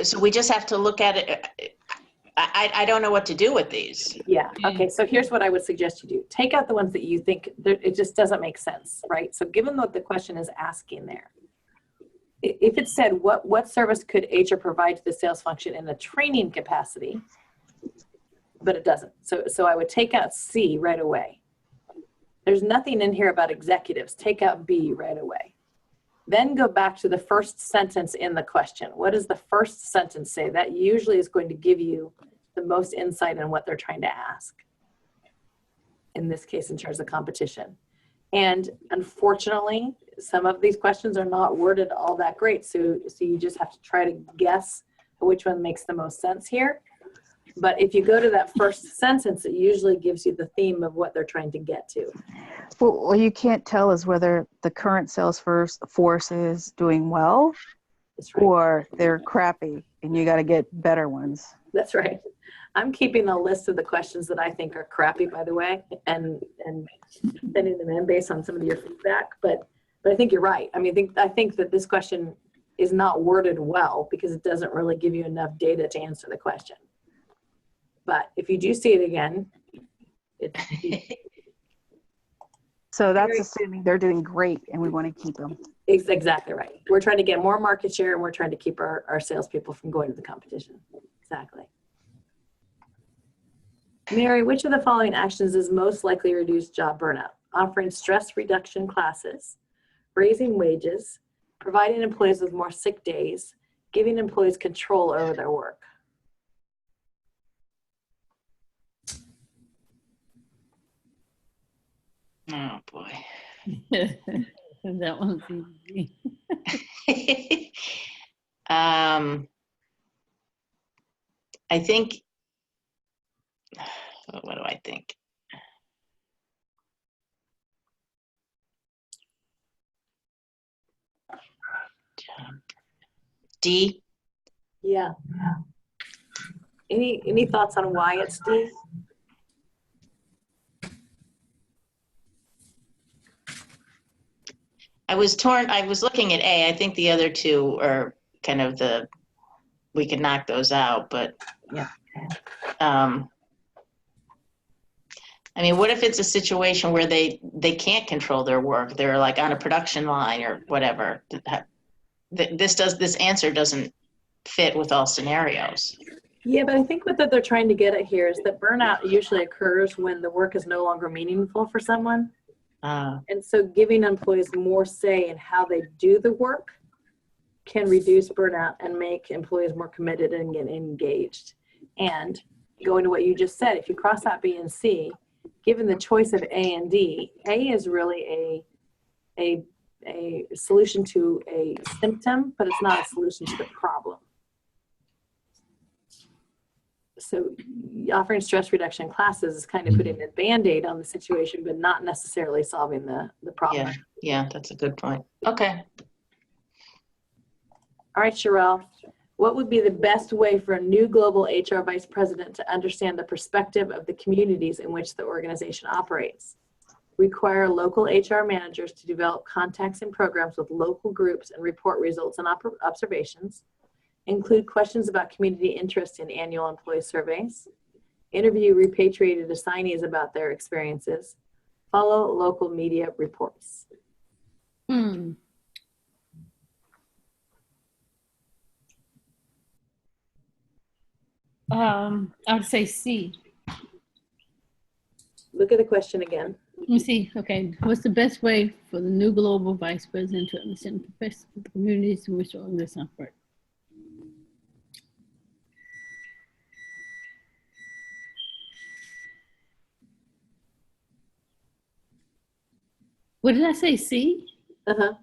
so we just have to look at it. I don't know what to do with these. Yeah, okay, so here's what I would suggest you do. Take out the ones that you think, it just doesn't make sense, right? So given what the question is asking there, if it said, what service could HR provide to the sales function in a training capacity, but it doesn't. So I would take out C right away. There's nothing in here about executives. Take out B right away. Then go back to the first sentence in the question. What does the first sentence say? That usually is going to give you the most insight on what they're trying to ask. In this case, in terms of competition. And unfortunately, some of these questions are not worded all that great. So you just have to try to guess which one makes the most sense here. But if you go to that first sentence, it usually gives you the theme of what they're trying to get to. Well, what you can't tell is whether the current sales force is doing well That's right. or they're crappy and you got to get better ones. That's right. I'm keeping a list of the questions that I think are crappy, by the way, and sending them in based on some of your feedback. But I think you're right. I mean, I think that this question is not worded well because it doesn't really give you enough data to answer the question. But if you do see it again, So that's assuming they're doing great and we want to keep them. it's exactly right. We're trying to get more market share and we're trying to keep our salespeople from going to the competition. Exactly. Mary, which of the following actions is most likely to reduce job burnout? Offering stress reduction classes, raising wages, providing employees with more sick days, giving employees control over their work. Oh, boy. That one's easy. I think, what do I think? D? Yeah. Any thoughts on why it's D? I was torn. I was looking at A. I think the other two are kind of we could knock those out, but Yeah. I mean, what if it's a situation where they can't control their work? They're like on a production line or whatever. This answer doesn't fit with all scenarios. Yeah, but I think what they're trying to get at here is that burnout usually occurs when the work is no longer meaningful for someone. And so giving employees more say in how they do the work can reduce burnout and make employees more committed and get engaged. And going to what you just said, if you cross out B and C, given the choice of A and D, A is really a solution to a symptom, but it's not a solution to the problem. So offering stress reduction classes is kind of putting a Band-Aid on the situation, but not necessarily solving the problem. Yeah, that's a good point. Okay. All right, Sherelle, what would be the best way for a new global HR vice president to understand the perspective of the communities in which the organization operates? Require local HR managers to develop contacts and programs with local groups and report results and observations. Include questions about community interest in annual employee surveys. Interview repatriated assignees about their experiences. Follow local media reports. I would say C. Look at the question again. Let me see. Okay. What's the best way for the new global vice president to understand the perspective of the communities in which the organization operates? What did I say? C? Uh-huh.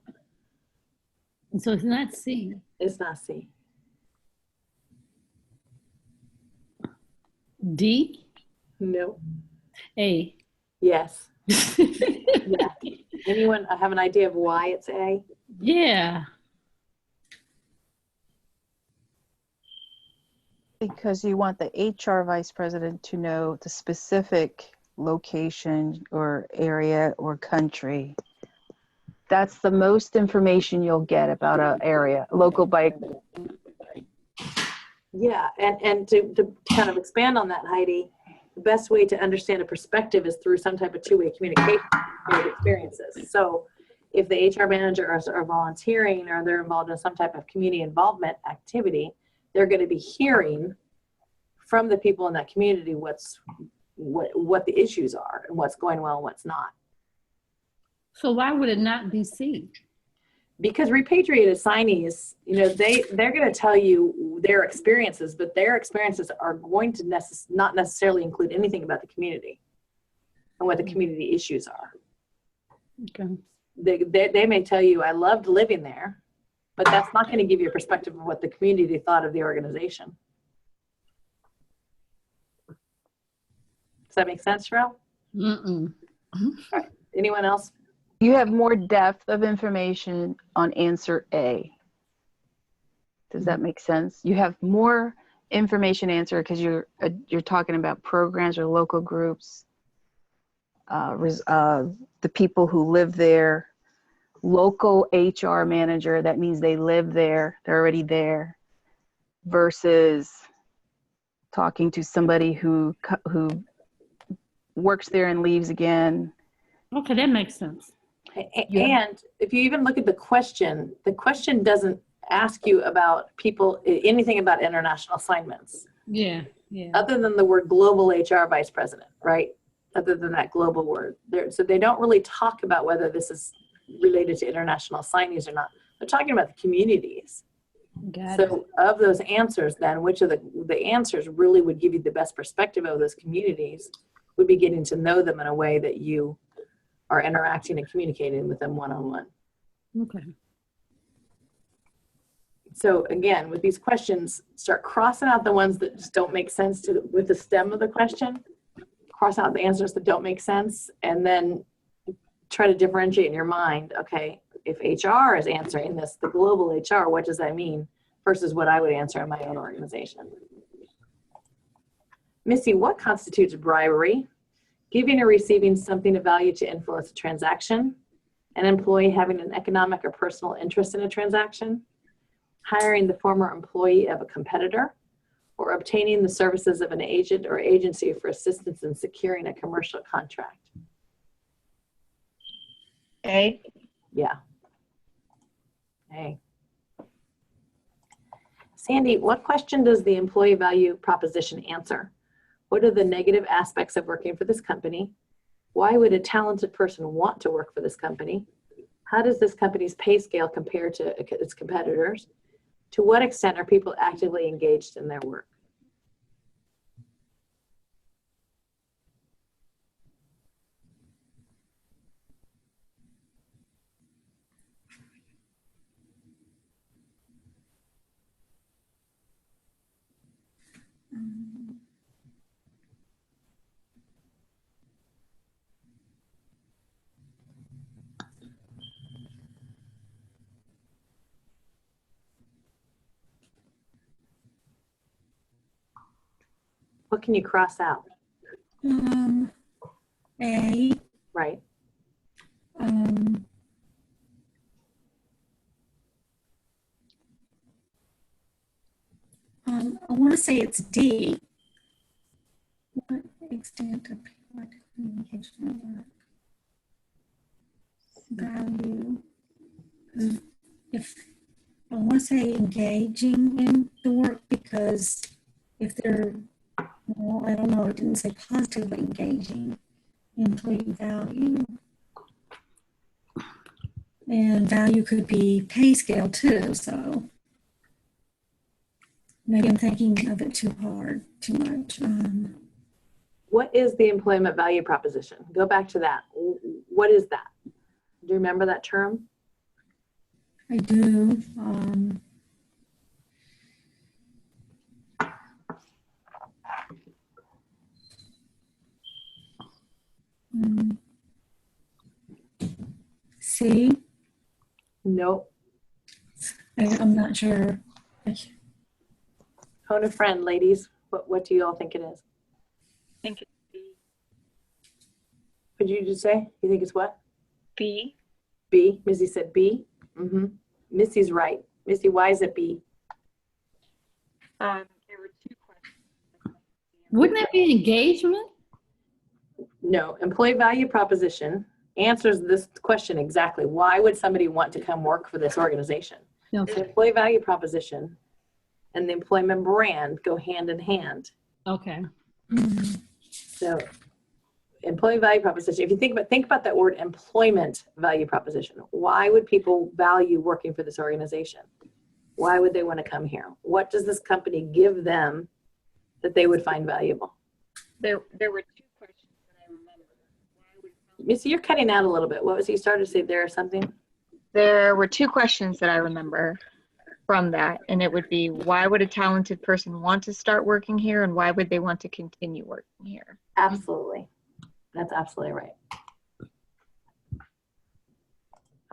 So it's not C. It's not C. D? No. A. Yes. Yeah. Anyone have an idea of why it's A? Yeah. Because you want the HR vice president to know the specific location or area or country. That's the most information you'll get about an area, local by. Yeah, and to kind of expand on that, Heidi, the best way to understand a perspective is through some type of two-way communication with experiences. So if the HR manager are volunteering or they're involved in some type of community involvement activity, they're going to be hearing from the people in that community what the issues are and what's going well and what's not. So why would it not be C? Because repatriated assignees, they're going to tell you their experiences, but their experiences are going to not necessarily include anything about the community and what the community issues are. Okay. They may tell you, I loved living there, but that's not going to give you a perspective of what the community thought of the organization. Does that make sense, Sherelle? Mm-mm. All right. Anyone else? You have more depth of information on answer A. Does that make sense? You have more information answer because you're talking about programs or local groups, the people who live there, local HR manager, that means they live there, they're already there, versus talking to somebody who works there and leaves again. Okay, that makes sense. And if you even look at the question doesn't ask you about anything about international assignments. Yeah. Other than the word global HR vice president, right? Other than that global word. So they don't really talk about whether this is related to international assignees or not. They're talking about the communities. Got it. So of those answers, then, which of the answers really would give you the best perspective of those communities would be getting to know them in a way that you are interacting and communicating with them one-on-one. Okay. So again, with these questions, start crossing out the ones that just don't make sense with the stem of the question, cross out the answers that don't make sense, and then try to differentiate in your mind, okay, if HR is answering this, the global HR, what does that mean versus what I would answer in my own organization? Missy, what constitutes bribery? Giving or receiving something of value to influence a transaction, an employee having an economic or personal interest in a transaction, hiring the former employee of a competitor, or obtaining the services of an agent or agency for assistance in securing a commercial contract. A. Yeah. Hey. Sandy, what question does the employee value proposition answer? What are the negative aspects of working for this company? Why would a talented person want to work for this company? How does this company's pay scale compare to its competitors? To what extent are people actively engaged in their work? What can you cross out? A. Right. I want to say it's D. What extent of people engagement work value? If I want to say engaging in the work, because if they're, well, I don't know, it didn't say positively engaging employee value. And value could be pay scale too, so maybe I'm thinking of it too hard, too much. What is the employment value proposition? Go back to that. What is that? Do you remember that term? I do. C. Nope. I'm not sure. Phone a friend, ladies. What do you all think it is? I think it's B. What did you just say? You think it's what? B. B. Missy said B. Mm-hmm. Missy's right. Missy, why is it B? There were two questions. Wouldn't that be engagement? No. Employee value proposition answers this question exactly. Why would somebody want to come work for this organization? No. The employee value proposition and the employment brand go hand in hand. Okay. So employee value proposition, if you think about that word employment value proposition, why would people value working for this organization? Why would they want to come here? What does this company give them that they would find valuable? There were two questions that I remember. Missy, you're cutting out a little bit. What was you started to say there or something? There were two questions that I remember from that, and it would be, why would a talented person want to start working here, and why would they want to continue working here? Absolutely. That's absolutely right.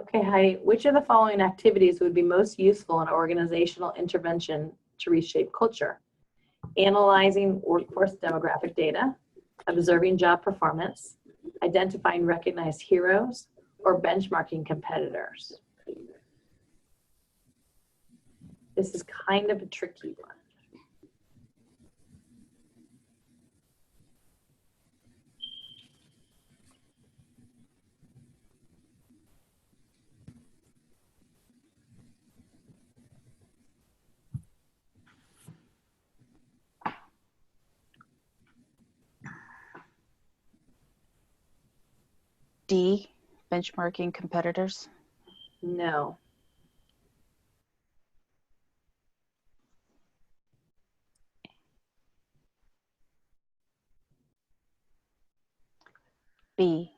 Okay, Heidi, which of the following activities would be most useful in organizational intervention to reshape culture? Analyzing workforce demographic data, observing job performance, identifying recognized heroes, or benchmarking competitors? This is kind of a tricky one. D, benchmarking competitors. No. B.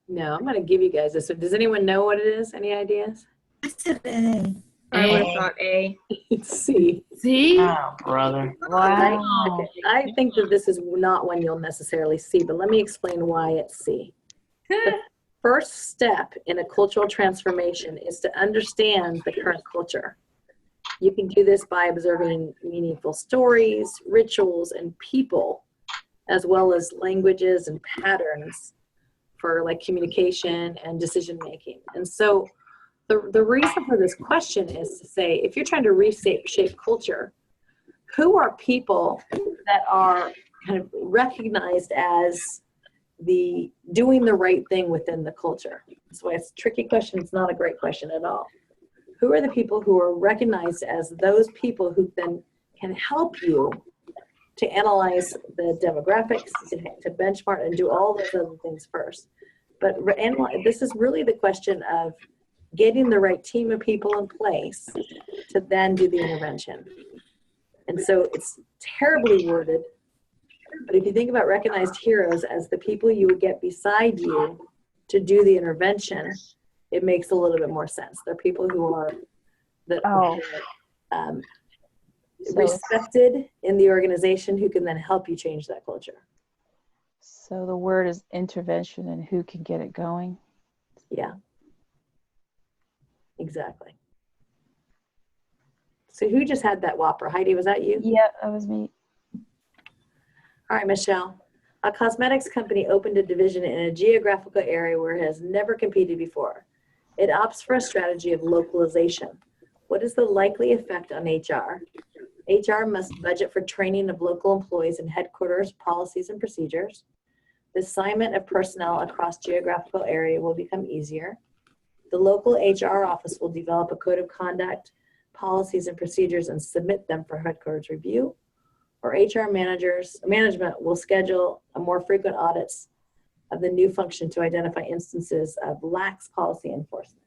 No, I'm going to give you guys this one. Does anyone know what it is? Any ideas? I said A. I would have A. thought A. It's C. See? Oh, brother. Wow. Okay, I think that this is not one you'll necessarily see, but let me explain why it's C. The first step in a cultural transformation is to understand the current culture. You can do this by observing meaningful stories, rituals, and people, as well as languages and patterns for like communication and decision making. And so the reason for this question is to say, if you're trying to shape culture, who are people that are kind of recognized as the doing the right thing within the culture? That's why it's a tricky question. It's not a great question at all. Who are the people who are recognized as those people who then can help you to analyze the demographics, to benchmark and do all those other things first? But this is really the question of getting the right team of people in place to then do the intervention. And so it's terribly worded, but if you think about recognized heroes as the people you would get beside you to do the intervention, it makes a little bit more sense. They're people who are respected in the organization who can then help you change that culture. So the word is intervention, and who can get it going? Yeah, exactly. So who just had that whopper? Heidi, was that you? Yeah, that was me. All right, Michelle. A cosmetics company opened a division in a geographical area where it has never competed before. It opts for a strategy of localization. What is the likely effect on HR? HR must budget for training of local employees in headquarters, policies, and procedures. The assignment of personnel across geographical area will become easier. The local HR office will develop a code of conduct, policies, and procedures and submit them for headquarters review. Or HR management will schedule a more frequent audits of the new function to identify instances of lax policy enforcement.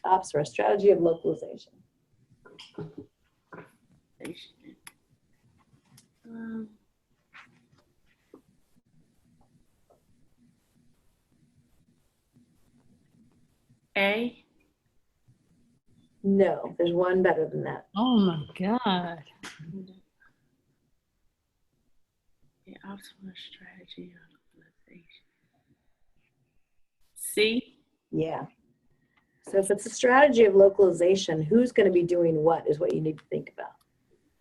Ops for a strategy of localization. A. No, there's one better than that. Oh my God. Yeah, optimal strategy of localization. C. Yeah. So if it's a strategy of localization, who's going to be doing what is what you need to think about.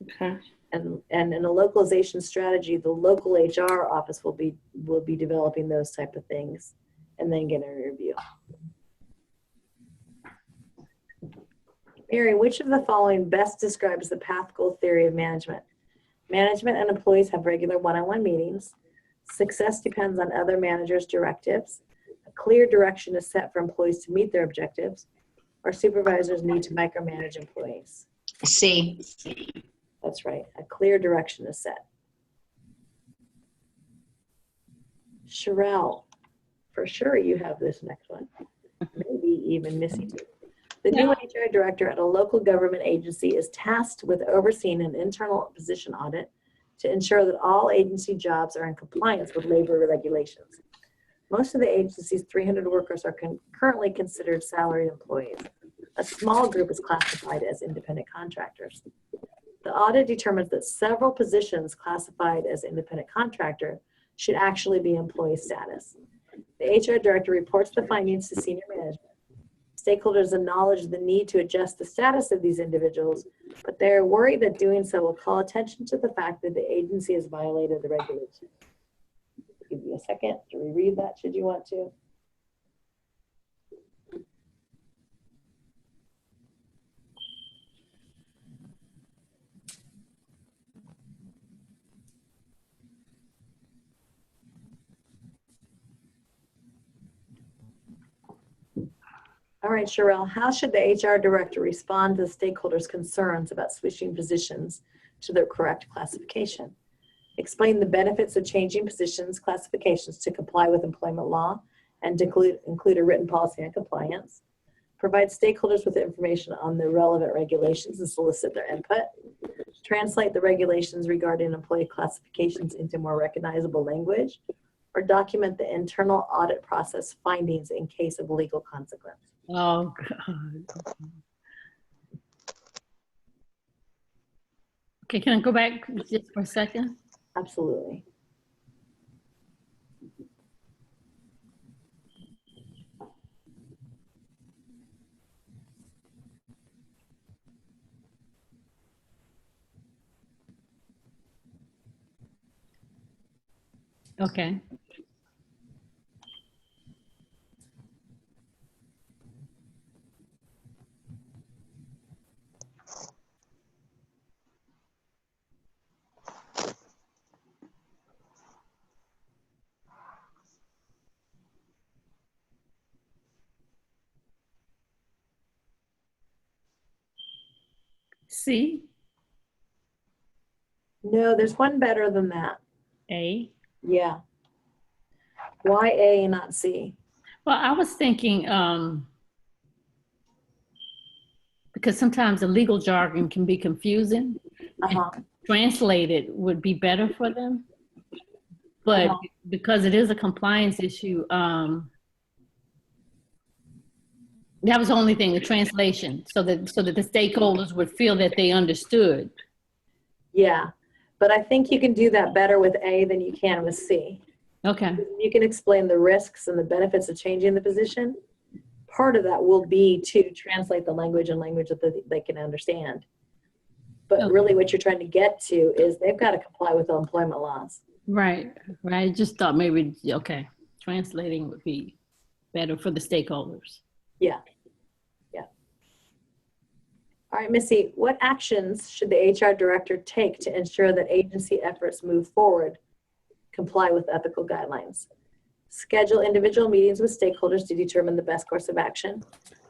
Okay. And in a localization strategy, the local HR office will be developing those type of things and then get a review. Mary, which of the following best describes the path goal theory of management? Management and employees have regular one-on-one meetings. Success depends on other managers' directives. A clear direction is set for employees to meet their objectives, or supervisors need to micromanage employees. C. That's right. A clear direction is set. Sherelle, for sure you have this next one. Maybe even Missy too. The new HR director at a local government agency is tasked with overseeing an internal position audit to ensure that all agency jobs are in compliance with labor regulations. Most of the agency's 300 workers are currently considered salaried employees. A small group is classified as independent contractors. The audit determines that several positions classified as independent contractor should actually be employee status. The HR director reports the findings to senior management. Stakeholders acknowledge the need to adjust the status of these individuals, but they are worried that doing so will call attention to the fact that the agency has violated the regulations. Give you a second to reread that should you want to. All right, Sherelle, how should the HR director respond to the stakeholders' concerns about switching positions to their correct classification? Explain the benefits of changing positions classifications to comply with employment law and to include a written policy on compliance. Provide stakeholders with information on the relevant regulations and solicit their input. translate the regulations regarding employee classifications into more recognizable language, or document the internal audit process findings in case of legal consequence. Oh, God. Okay, can I go back just for a second? Absolutely. Okay. C, No, there's one better than that. A. Yeah. Why A and not C? Well, I was thinking, because sometimes the legal jargon can be confusing. Uh-huh. Translated would be better for them. But because it is a compliance issue, that was the only thing, the translation, so that the stakeholders would feel that they understood. Yeah. But I think you can do that better with A than you can with C. Okay. You can explain the risks and the benefits of changing the position. Part of that will be to translate the language and language that they can understand. But Okay. really what you're trying to get to is they've got to comply with the employment laws. Right. I just thought maybe, okay, translating would be better for the stakeholders. Yeah. Yeah. All right, Missy, what actions should the HR director take to ensure that agency efforts move forward, comply with ethical guidelines? Schedule individual meetings with stakeholders to determine the best course of action.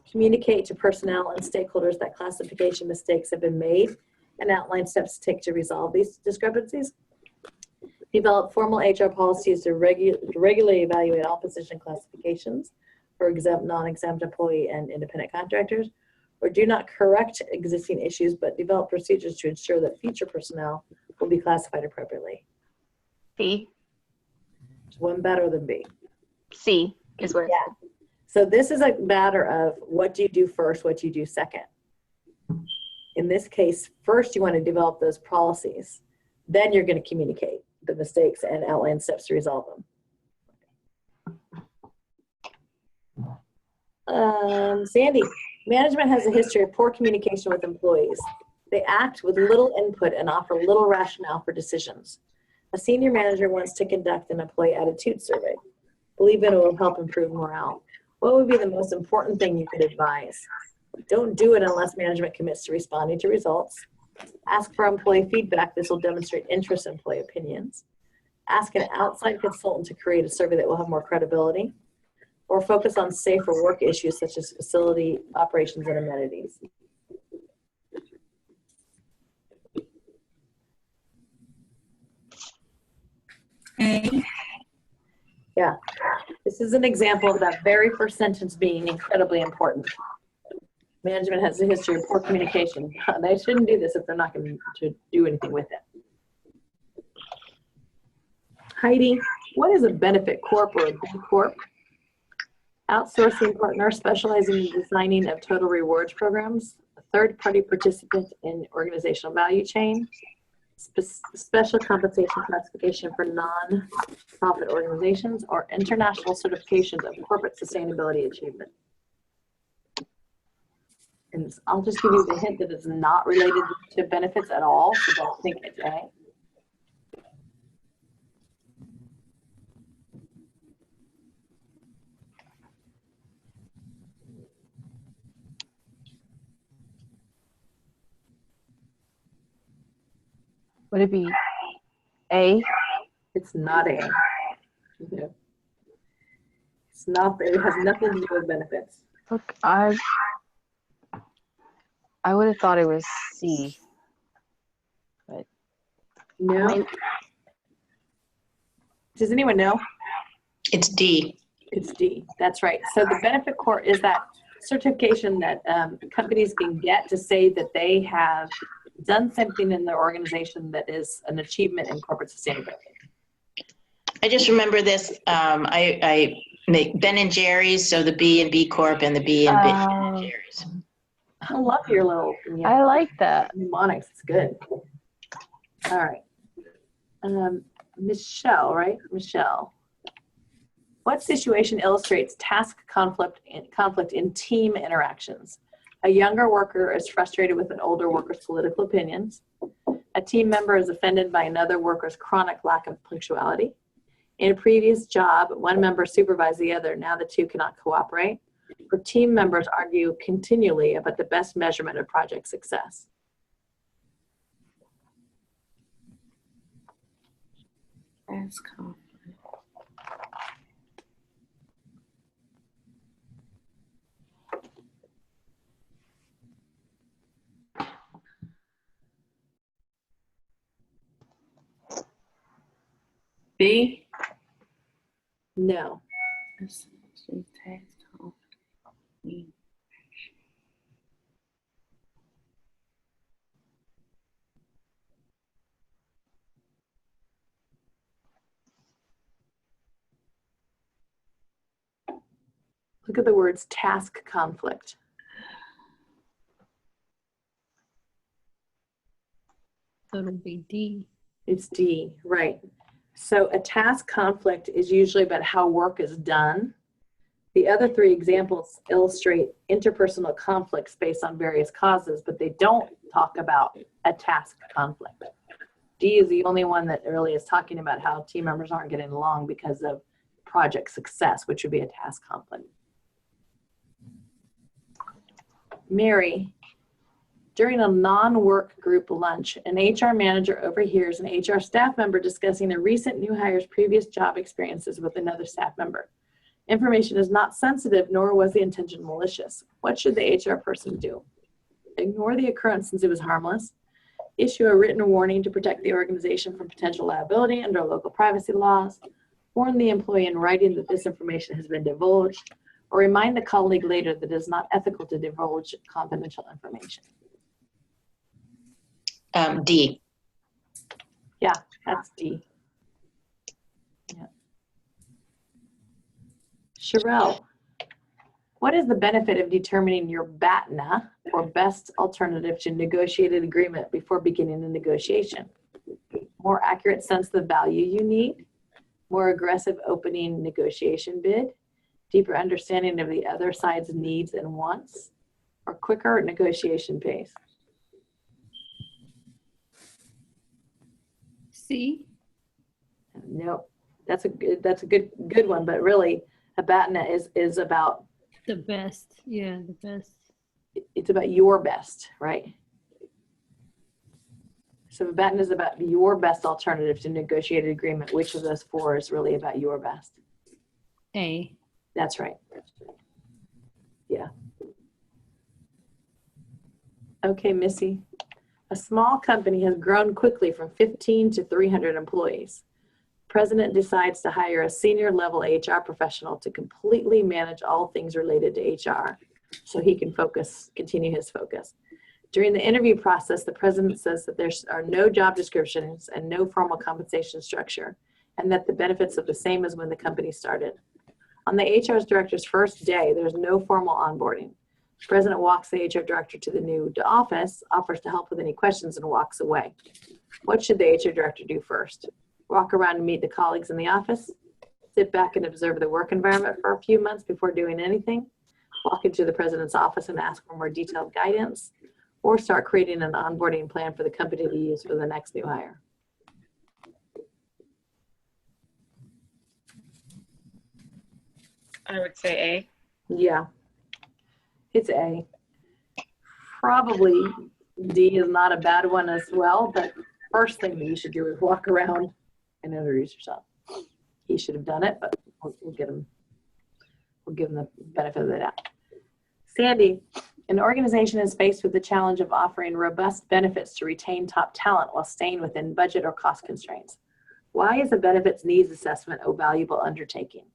Communicate to personnel and stakeholders that classification mistakes have been made and outline steps to take to resolve these discrepancies. Develop formal HR policies to regularly evaluate all position classifications for exempt, non-exempt employee and independent contractors, or do not correct existing issues, but develop procedures to ensure that future personnel will be classified appropriately. B. There's one better than B. C is what it Yeah. So this is a matter of what do you do first, what do you do second. In this case, first you want to develop those policies. Then you're going to communicate the mistakes and outline steps to resolve them. Sandy, management has a history of poor communication with employees. They act with little input and offer little rationale for decisions. A senior manager wants to conduct an employee attitude survey. Believe it will help improve morale. What would be the most important thing you could advise? Don't do it unless management commits to responding to results. Ask for employee feedback. This will demonstrate interest in employee opinions. Ask an outside consultant to create a survey that will have more credibility. Or focus on safer work issues such as facility operations and amenities. A. Yeah, this is an example of that very first sentence being incredibly important. Management has a history of poor communication. They shouldn't do this if they're not going to do anything with it. Heidi, what is a benefit corp or a B Corp? Outsourcing partner specializing in designing of total rewards programs, a third-party participant in organizational value chain, special compensation classification for non-profit organizations, or international certifications of corporate sustainability achievement. And I'll just give you the hint that it's not related to benefits at all, so don't think it's A. would it be A? It's not A. No. It's not, it has nothing to do with benefits. Look, I would have thought it was C. But No. Does anyone know? It's D. It's D. That's right. So the benefit corp is that certification that companies can get to say that they have done something in their organization that is an achievement in corporate sustainability. I just remember this, I make Ben and Jerry's, so the B and B Corp and the B and Jerry's. I love your little I like that. mnemonics. It's good. All right. Michelle, right? Michelle. What situation illustrates task conflict in team interactions? A younger worker is frustrated with an older worker's political opinions. A team member is offended by another worker's chronic lack of punctuality. In a previous job, one member supervised the other. Now the two cannot cooperate. Or team members argue continually about the best measurement of project success. That's conflict. B? No. That's task conflict. Look at the words task conflict. So it'll be D. It's D, right. So a task conflict is usually about how work is done. The other three examples illustrate interpersonal conflicts based on various causes, but they don't talk about a task conflict. D is the only one that really is talking about how team members aren't getting along because of project success, which would be a task conflict. Mary, during a non-work group lunch, an HR manager overhears an HR staff member discussing a recent new hire's previous job experiences with another staff member. Information is not sensitive, nor was the intention malicious. What should the HR person do? Ignore the occurrence since it was harmless. Issue a written warning to protect the organization from potential liability under local privacy laws. Warn the employee in writing that this information has been divulged, or remind the colleague later that it is not ethical to divulge confidential information. D. Yeah, that's D. Yeah. Sherelle, what is the benefit of determining your BATNA, or best alternative to negotiated agreement, before beginning the negotiation? More accurate sense of the value you need, more aggressive opening negotiation bid, deeper understanding of the other side's needs and wants, or quicker negotiation pace? C. No, that's a good one, but really a BATNA is about, The best. Yeah, the best. it's about your best, right? So a BATNA is about your best alternative to negotiated agreement. Which of those four is really about your best? A. That's right. Yeah. Okay, Missy. A small company has grown quickly from 15 to 300 employees. President decides to hire a senior level HR professional to completely manage all things related to HR so he can continue his focus. During the interview process, the president says that there are no job descriptions and no formal compensation structure, and that the benefits are the same as when the company started. On the HR director's first day, there's no formal onboarding. The president walks the HR director to the new office, offers to help with any questions, and walks away. What should the HR director do first? Walk around and meet the colleagues in the office? Sit back and observe the work environment for a few months before doing anything? Walk into the president's office and ask for more detailed guidance? Or start creating an onboarding plan for the company to use for the next new hire? I would say A. Yeah, it's A. Probably D is not a bad one as well, but first thing that you should do is walk around and introduce yourself. He should have done it, but we'll give him the benefit of the doubt. Sandy, an organization is faced with the challenge of offering robust benefits to retain top talent while staying within budget or cost constraints. Why is a benefits needs assessment a valuable undertaking?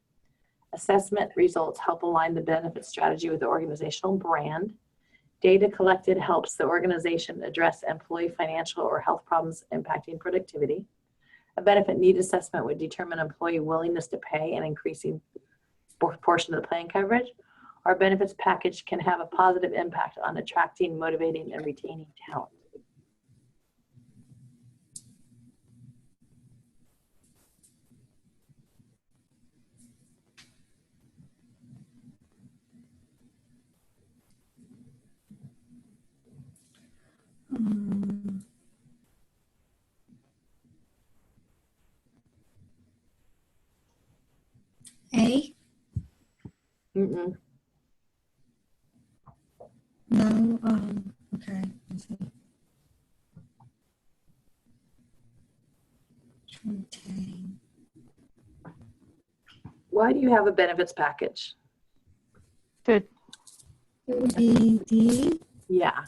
Assessment results help align the benefit strategy with the organizational brand. Data collected helps the organization address employee financial or health problems impacting productivity. A benefit need assessment would determine employee willingness to pay an increasing portion of the plan coverage. Our benefits package can have a positive impact on attracting, motivating, and retaining talent. A? Mm-mm. No, okay. Let's see. Retain. Why do you have a benefits package? Good. It would be D. Yeah.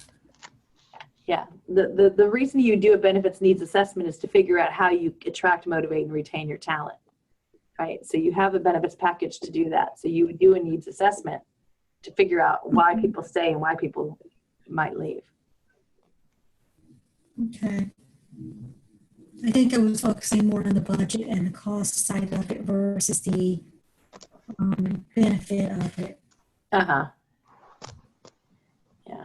Yeah. The reason you do a benefits needs assessment is to figure out how you attract, motivate, and retain your talent. Right? So you have a benefits package to do that. So you would do a needs assessment to figure out why people stay and why people might leave. Okay. I think I was focusing more on the budget and the cost side of it versus the benefit of it. Uh-huh. Yeah.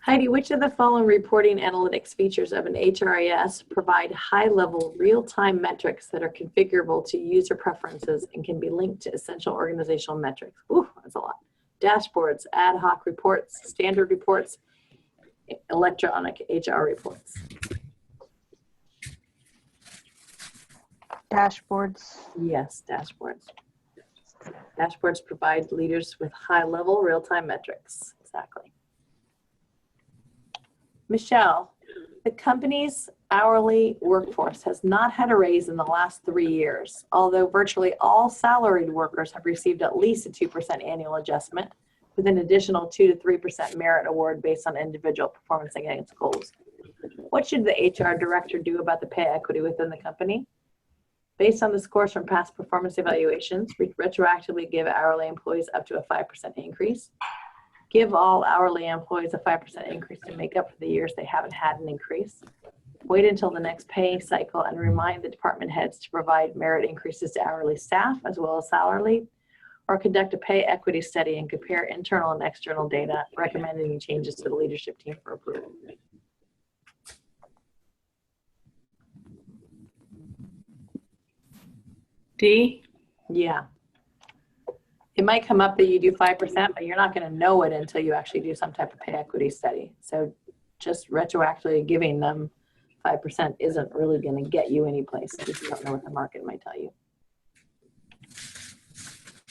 Heidi, which of the following reporting analytics features of an HRIS provide high-level real-time metrics that are configurable to user preferences and can be linked to essential organizational metrics? Ooh, that's a lot. Dashboards, ad hoc reports, standard reports, electronic HR reports. Dashboards. Yes, dashboards. Dashboards provide leaders with high-level real-time metrics. Exactly. Michelle, the company's hourly workforce has not had a raise in the last 3 years, although virtually all salaried workers have received at least a 2% annual adjustment with an additional 2 to 3% merit award based on individual performance against goals. What should the HR director do about the pay equity within the company? Based on the scores from past performance evaluations, we retroactively give hourly employees up to a 5% increase. Give all hourly employees a 5% increase to make up for the years they haven't had an increase. Wait until the next pay cycle and remind the department heads to provide merit increases to hourly staff as well as salaried, or conduct a pay equity study and compare internal and external data, recommending changes to the leadership team for approval. D? Yeah. It might come up that you do 5%, but you're not going to know it until you actually do some type of pay equity study. So just retroactively giving them 5% isn't really going to get you any place if you don't know what the market might tell you.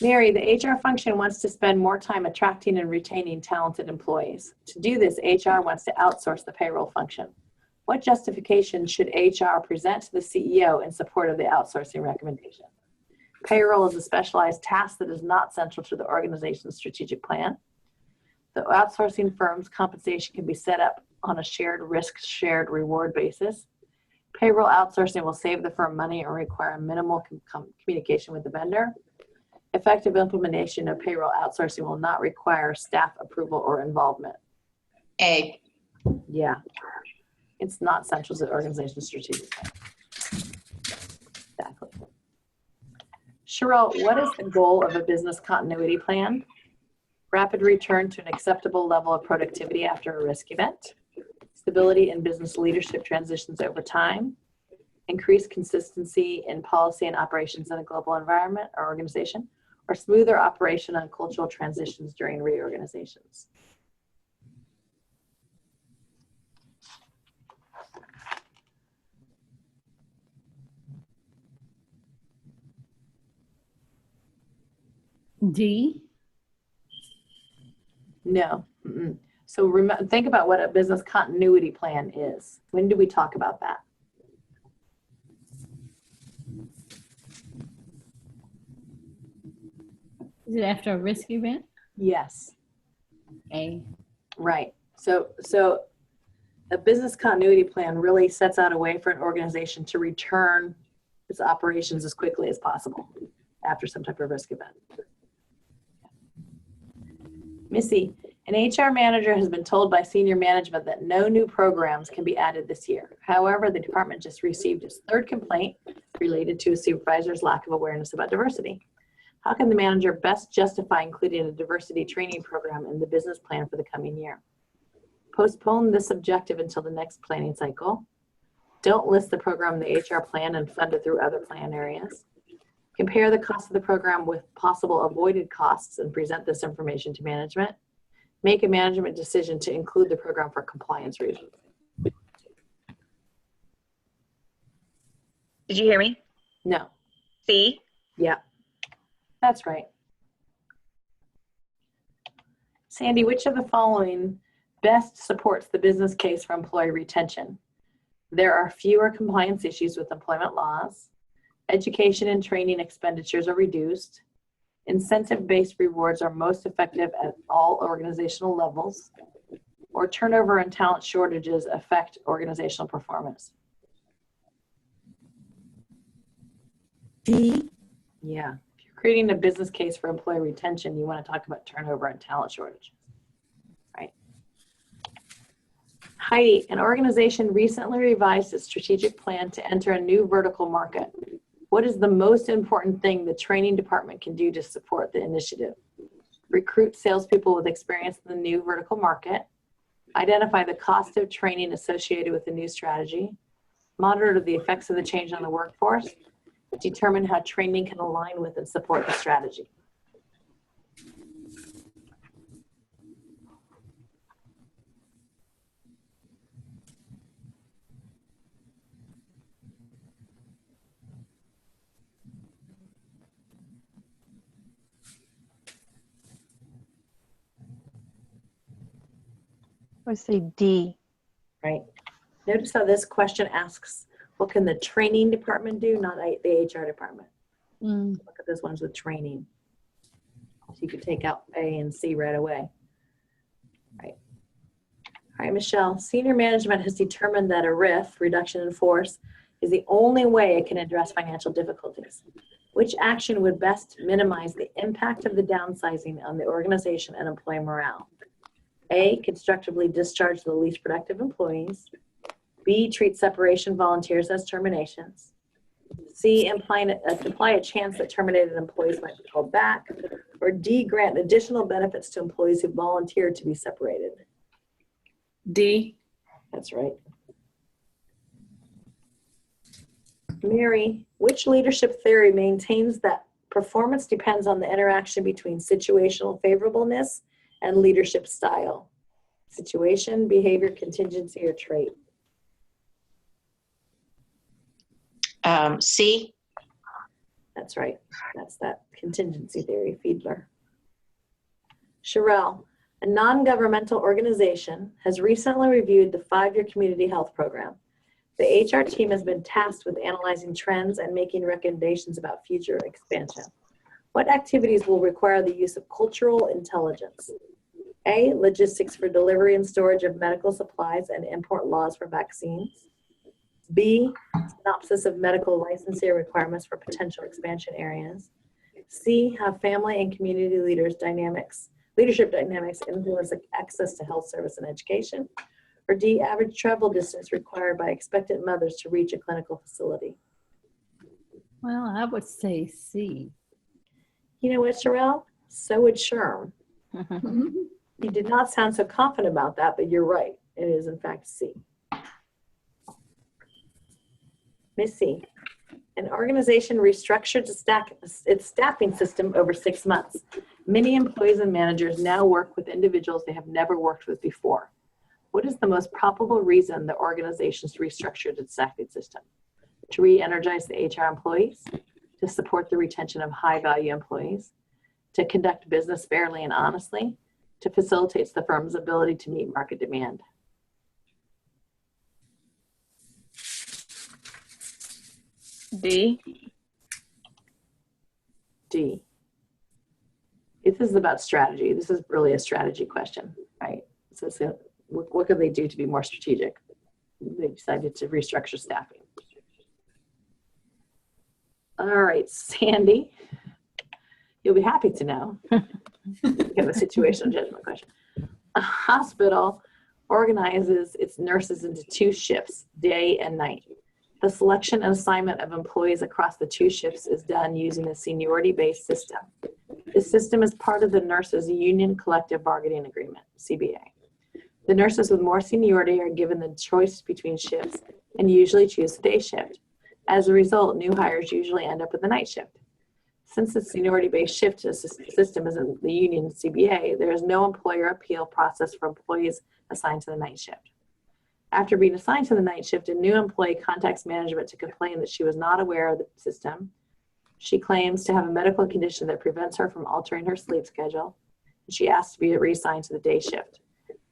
Mary, the HR function wants to spend more time attracting and retaining talented employees. To do this, HR wants to outsource the payroll function. What justification should HR present to the CEO in support of the outsourcing recommendation? Payroll is a specialized task that is not central to the organization's strategic plan. The outsourcing firm's compensation can be set up on a shared risk, shared reward basis. Payroll outsourcing will save the firm money and require minimal communication with the vendor. Effective implementation of payroll outsourcing will not require staff approval or involvement. A. Yeah. It's not central to the organization's strategic plan. Exactly. Cheryl, what is the goal of a business continuity plan? Rapid return to an acceptable level of productivity after a risk event. Stability in business leadership transitions over time. Increased consistency in policy and operations in a global environment or organization. Or smoother operation on cultural transitions during reorganizations. D? No. Mm-mm. So think about what a business continuity plan is. When do we talk about that? Is it after a risk event? Yes. A. Right. So a business continuity plan really sets out a way for an organization to return its operations as quickly as possible after some type of risk event. Missy, an HR manager has been told by senior management that no new programs can be added this year. However, the department just received its third complaint related to a supervisor's lack of awareness about diversity. How can the manager best justify including a diversity training program in the business plan for the coming year? Postpone this objective until the next planning cycle. Don't list the program in the HR plan and fund it through other plan areas. Compare the cost of the program with possible avoided costs and present this information to management. Make a management decision to include the program for compliance reasons. Did you hear me? No. C? Yeah, that's right. Sandy, which of the following best supports the business case for employee retention? There are fewer compliance issues with employment laws. Education and training expenditures are reduced. Incentive-based rewards are most effective at all organizational levels. Or turnover and talent shortages affect organizational performance. D. Yeah, if you're creating a business case for employee retention, you want to talk about turnover and talent shortage, right? Heidi, an organization recently revised its strategic plan to enter a new vertical market. What is the most important thing the training department can do to support the initiative? Recruit salespeople with experience in the new vertical market. Identify the cost of training associated with the new strategy. Monitor the effects of the change on the workforce. Determine how training can align with and support the strategy. I say D. Right. Notice how this question asks, what can the training department do, not the HR department? Look at those ones with training. So you could take out A and C right away. Right. All right, Michelle, senior management has determined that a RIF, reduction in force, is the only way it can address financial difficulties. Which action would best minimize the impact of the downsizing on the organization and employee morale? A, constructively discharge the least productive employees. B, treat separation volunteers as terminations. C, imply a chance that terminated employees might be called back. Or D, grant additional benefits to employees who volunteered to be separated. D. That's right. Mary, which leadership theory maintains that performance depends on the interaction between situational favorableness and leadership style? Situation, behavior, contingency, or trait? C. That's right. That's that contingency theory, Fiedler. Sherelle, a non-governmental organization has recently reviewed the 5-year community health program. The HR team has been tasked with analyzing trends and making recommendations about future expansion. What activities will require the use of cultural intelligence? A, logistics for delivery and storage of medical supplies and import laws for vaccines. B, synopsis of medical licensing requirements for potential expansion areas. C, have family and community leadership dynamics influence access to health service and education. Or D, average travel distance required by expectant mothers to reach a clinical facility. Well, I would say C. You know what, Sherelle? So would SHRM. You did not sound so confident about that, but you're right. It is, in fact, C. Missy, an organization restructured its staffing system over 6 months. Many employees and managers now work with individuals they have never worked with before. What is the most probable reason the organization's restructured its staffing system? To re-energize the HR employees, to support the retention of high-value employees, to conduct business fairly and honestly, to facilitate the firm's ability to meet market demand. D. D. If this is about strategy, this is really a strategy question, right? So what could they do to be more strategic? They decided to restructure staffing. All right, Sandy. You'll be happy to know. You have a situational judgment question. A hospital organizes its nurses into 2 shifts, day and night. The selection and assignment of employees across the 2 shifts is done using a seniority-based system. This system is part of the nurses' union collective bargaining agreement, CBA. The nurses with more seniority are given the choice between shifts and usually choose the day shift. As a result, new hires usually end up with the night shift. Since the seniority-based shift system is in the union CBA, there is no employer appeal process for employees assigned to the night shift. After being assigned to the night shift, a new employee contacts management to complain that she was not aware of the system. She claims to have a medical condition that prevents her from altering her sleep schedule. She asks to be reassigned to the day shift.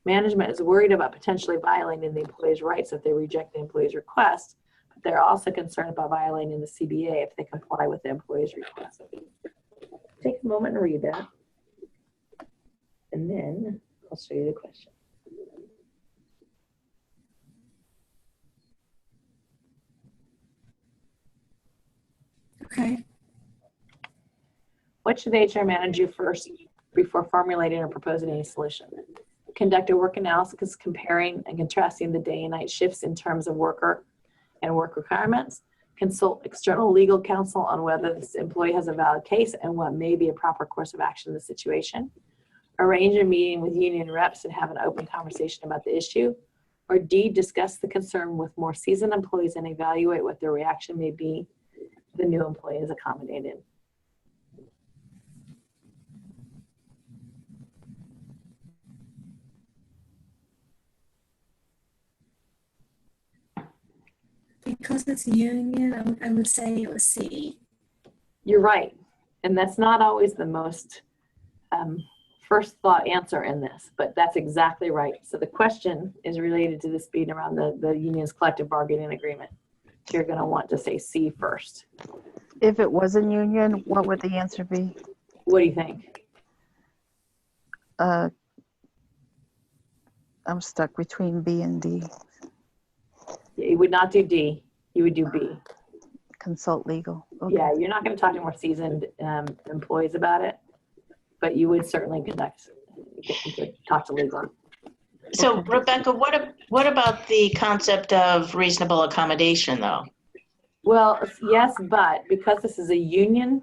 Management is worried about potentially violating the employee's rights if they reject the employee's request, but they're also concerned about violating the CBA if they comply with the employee's request. Take a moment and read that, and then I'll show you the question. Okay. What should the HR manager do first before formulating or proposing any solution? Conduct a work analysis comparing and contrasting the day and night shifts in terms of worker and work requirements. Consult external legal counsel on whether this employee has a valid case and what may be a proper course of action in the situation. Arrange a meeting with union reps and have an open conversation about the issue. Or D, discuss the concern with more seasoned employees and evaluate what their reaction may be if the new employee is accommodated. Because it's union, I would say it was C. You're right. And that's not always the most first thought answer in this, but that's exactly right. So the question is related to this being around the union's collective bargaining agreement. You're going to want to say C first. If it was a union, what would the answer be? What do you think? I'm stuck between B and D. You would not do D. You would do B. Consult legal. Okay. Yeah, you're not going to talk to more seasoned employees about it, but you would certainly talk to legal. So Rebecca, what about the concept of reasonable accommodation though? Well, yes, but because this is a union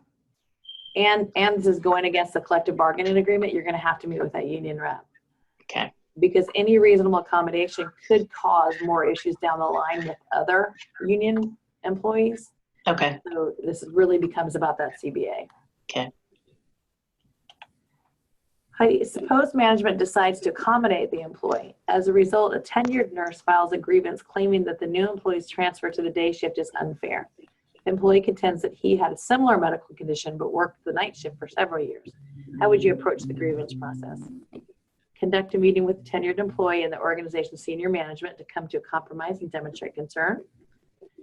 and this is going against the collective bargaining agreement, you're going to have to meet with that union rep. Okay. Because any reasonable accommodation could cause more issues down the line with other union employees. Okay. So this really becomes about that CBA. Okay. Heidi, suppose management decides to accommodate the employee. As a result, a tenured nurse files a grievance claiming that the new employee's transfer to the day shift is unfair. The employee contends that he had a similar medical condition but worked the night shift for several years. How would you approach the grievance process? Conduct a meeting with the tenured employee and the organization's senior management to come to a compromise and demonstrate concern.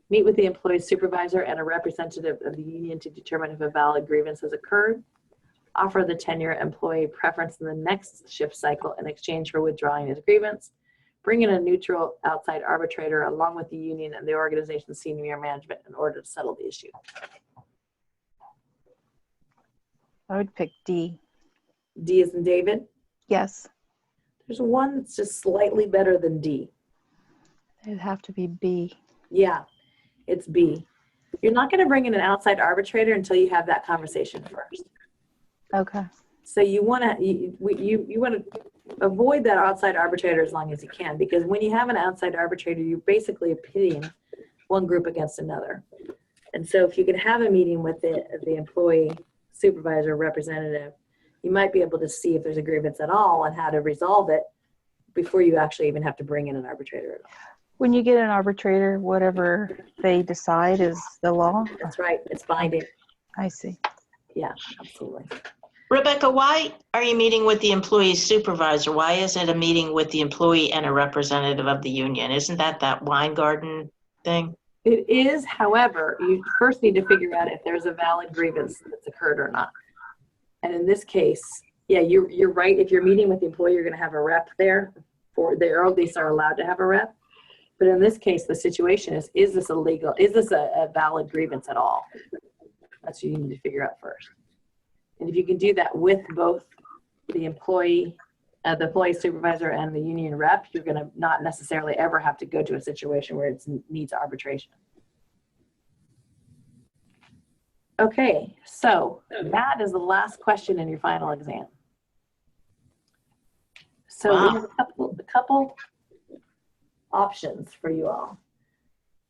Meet with the employee's supervisor and a representative of the union to determine if a valid grievance has occurred. Offer the tenured employee preference in the next shift cycle in exchange for withdrawing his grievance. Bring in a neutral outside arbitrator along with the union and the organization's senior management in order to settle the issue. I would pick D. D as in David. Yes. There's one that's just slightly better than D. It'd have to be B. Yeah, it's B. You're not going to bring in an outside arbitrator until you have that conversation first. Okay. So you want to avoid that outside arbitrator as long as you can, because when you have an outside arbitrator, you're basically pitting one group against another. And so if you can have a meeting with the employee supervisor representative, you might be able to see if there's a grievance at all and how to resolve it before you actually even have to bring in an arbitrator at all. When you get an arbitrator, whatever they decide is the law. That's right. It's binding. I see. Yeah, absolutely. Rebecca, why are you meeting with the employee supervisor? Why is it a meeting with the employee and a representative of the union? Isn't that wine garden thing? It is, however, you first need to figure out if there's a valid grievance that's occurred or not. And in this case, yeah, you're right. If you're meeting with the employee, you're going to have a rep there, or they at least are allowed to have a rep. But in this case, the situation is this illegal? Is this a valid grievance at all? That's what you need to figure out first. And if you can do that with both the employee supervisor and the union rep, you're going to not necessarily ever have to go to a situation where it needs arbitration. Okay, so that is the last question in your final exam. So we have a couple options for you all.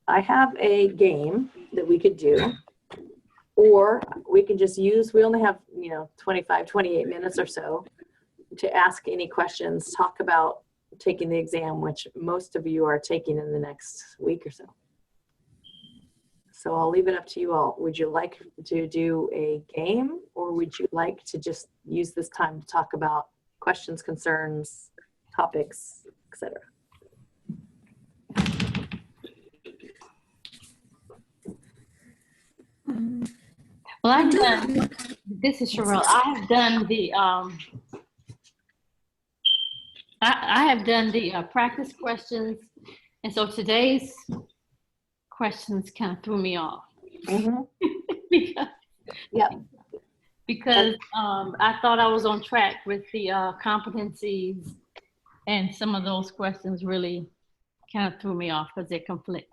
I have a game that we could do, or we can just use, we only have, 25, 28 minutes or so to ask any questions, talk about taking the exam, which most of you are taking in the next week or so. So I'll leave it up to you all. Would you like to do a game, or would you like to just use this time to talk about questions, concerns, topics, etc.? Well, I've done, this is Cheryl. I have done the, I have done the practice questions. And so today's questions kind of threw me off. Mm-hmm. because Yep. because I thought I was on track with the competencies, and some of those questions really kind of threw me off because they conflict.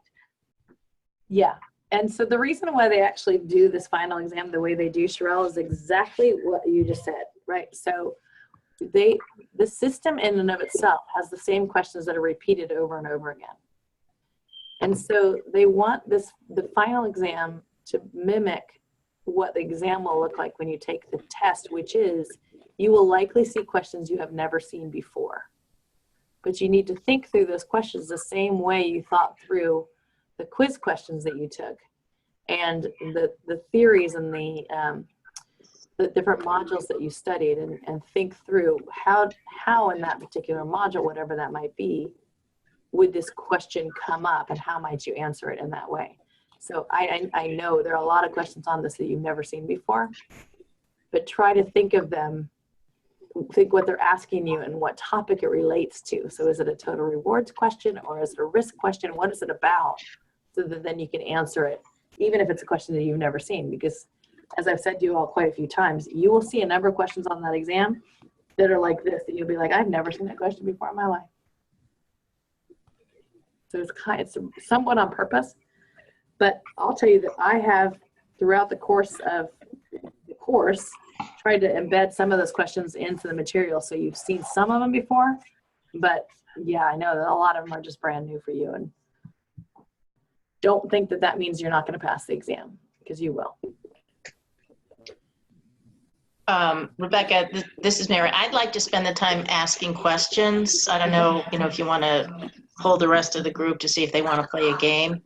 Yeah. And so the reason why they actually do this final exam the way they do, Sherelle, is exactly what you just said, right? So the system in and of itself has the same questions that are repeated over and over again. And so they want the final exam to mimic what the exam will look like when you take the test, which is you will likely see questions you have never seen before. But you need to think through those questions the same way you thought through the quiz questions that you took, and the theories and the different modules that you studied, and think through how in that particular module, whatever that might be, would this question come up, and how might you answer it in that way. So I know there are a lot of questions on this that you've never seen before, but try to think of them, think what they're asking you and what topic it relates to. So is it a total rewards question, or is it a risk question? What is it about? So that then you can answer it, even if it's a question that you've never seen. Because as I've said to you all quite a few times, you will see a number of questions on that exam that are like this, that you'll be like, I've never seen that question before in my life. So it's somewhat on purpose, but I'll tell you that I have, throughout the course of the course, tried to embed some of those questions into the material. So you've seen some of them before, but yeah, I know that a lot of them are just brand new for you. And don't think that that means you're not going to pass the exam, because you will. Rebecca, this is Mary. I'd like to spend the time asking questions. I don't know, if you want to hold the rest of the group to see if they want to play a game.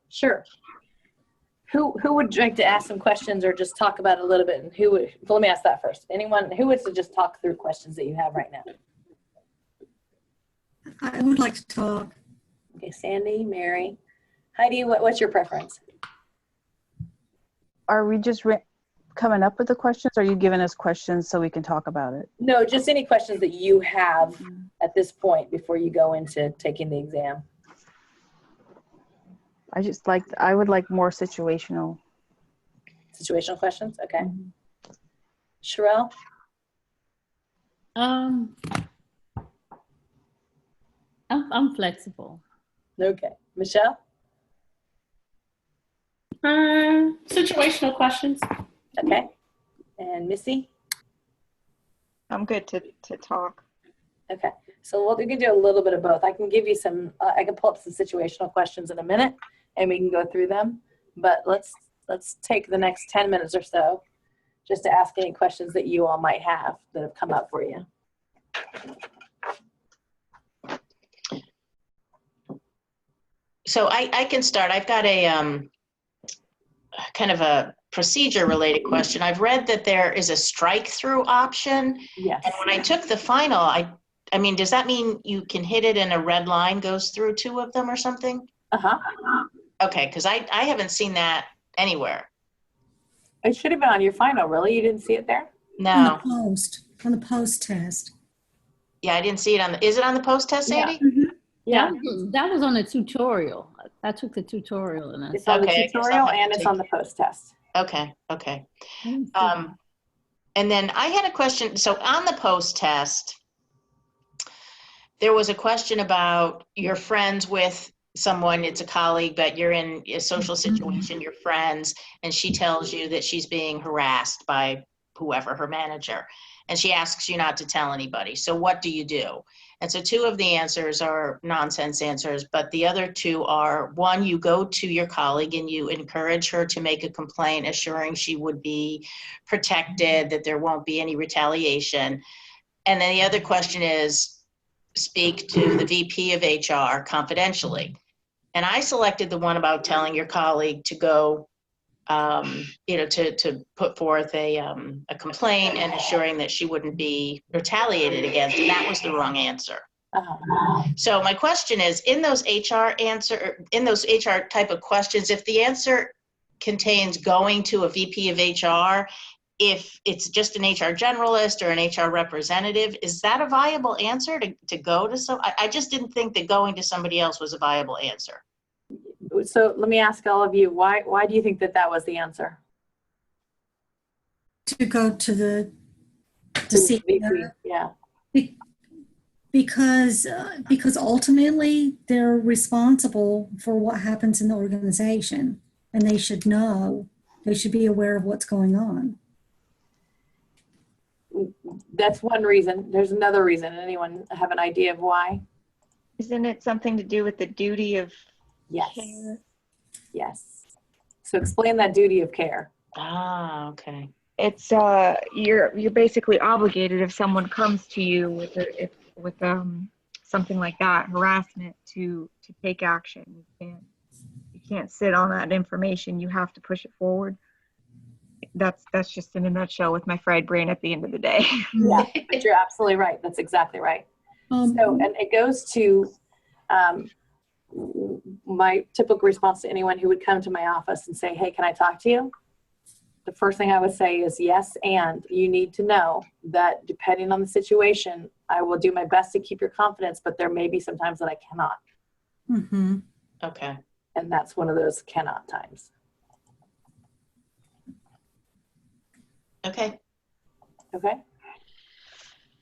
Sure. Who would like to ask some questions or just talk about it a little bit? And who would, so let me ask that first. Anyone who wants to just talk through questions that you have right now? I would like to talk. Okay, Sandy, Mary. Heidi, what's your preference? Are we just coming up with the questions, or are you giving us questions so we can talk about it? No, just any questions that you have at this point before you go into taking the exam. I would like more situational. Situational questions? Okay. Sherelle? I'm flexible. Okay. Michelle? Situational questions. Okay. And Missy? I'm good to talk. Okay. So we can do a little bit of both. I can give you some, I can pull up some situational questions in a minute and we can go through them. But let's take the next 10 minutes or so just to ask any questions that you all might have that have come up for you. So I can start. I've got a kind of a procedure related question. I've read that there is a strike through option. Yes. And when I took the final, I mean, does that mean you can hit it and a red line goes through two of them or something? Uh-huh. Okay, because I haven't seen that anywhere. It should have been on your final, really? You didn't see it there? No. On the post test. Yeah, I didn't see it on the, is it on the post test, Sandy? Yeah. That was on the tutorial. I took the tutorial and It's on Okay, I the guess I'll tutorial have to and it's take on the post test. Okay. I And then I had a question. So on the post test, there was a question about you're friends with someone, it's a colleague, but you're in a social situation, you're friends, and she tells you that she's being harassed by whoever, her manager, and she asks you not to tell anybody. So what do you do? And so two of the answers are nonsense answers, but the other two are, one, you go to your colleague and you encourage her to make a complaint, assuring she would be protected, that there won't be any retaliation. And then the other question is, speak to the VP of HR confidentially. And I selected the one about telling your colleague to go, to put forth a complaint and assuring that she wouldn't be retaliated against. And that was the wrong answer. So my question is, in those HR type of questions, if the answer contains going to a VP of HR, if it's just an HR generalist or an HR representative, is that a viable answer to go to some? I just didn't think that going to somebody else was a viable answer. So let me ask all of you, why do you think that was the answer? To go to the To see VP, yeah. because ultimately they're responsible for what happens in the organization, and they should know, they should be aware of what's going on. That's one reason. There's another reason. Anyone have an idea of why? Isn't it something to do with the duty of Yes. care? Yes. So explain that duty of care. Ah, okay. It's you're basically obligated if someone comes to you with something like that, harassment, to take action. You can't sit on that information. You have to push it forward. That's just in a nutshell with my fried brain at the end of the day. Yeah, but you're absolutely right. That's exactly right. So, and it goes to my typical response to anyone who would come to my office and say, hey, can I talk to you? The first thing I would say is yes, and you need to know that depending on the situation, I will do my best to keep your confidence, but there may be some times that I cannot. Mm-hmm. Okay. And that's one of those cannot times. Okay. Okay.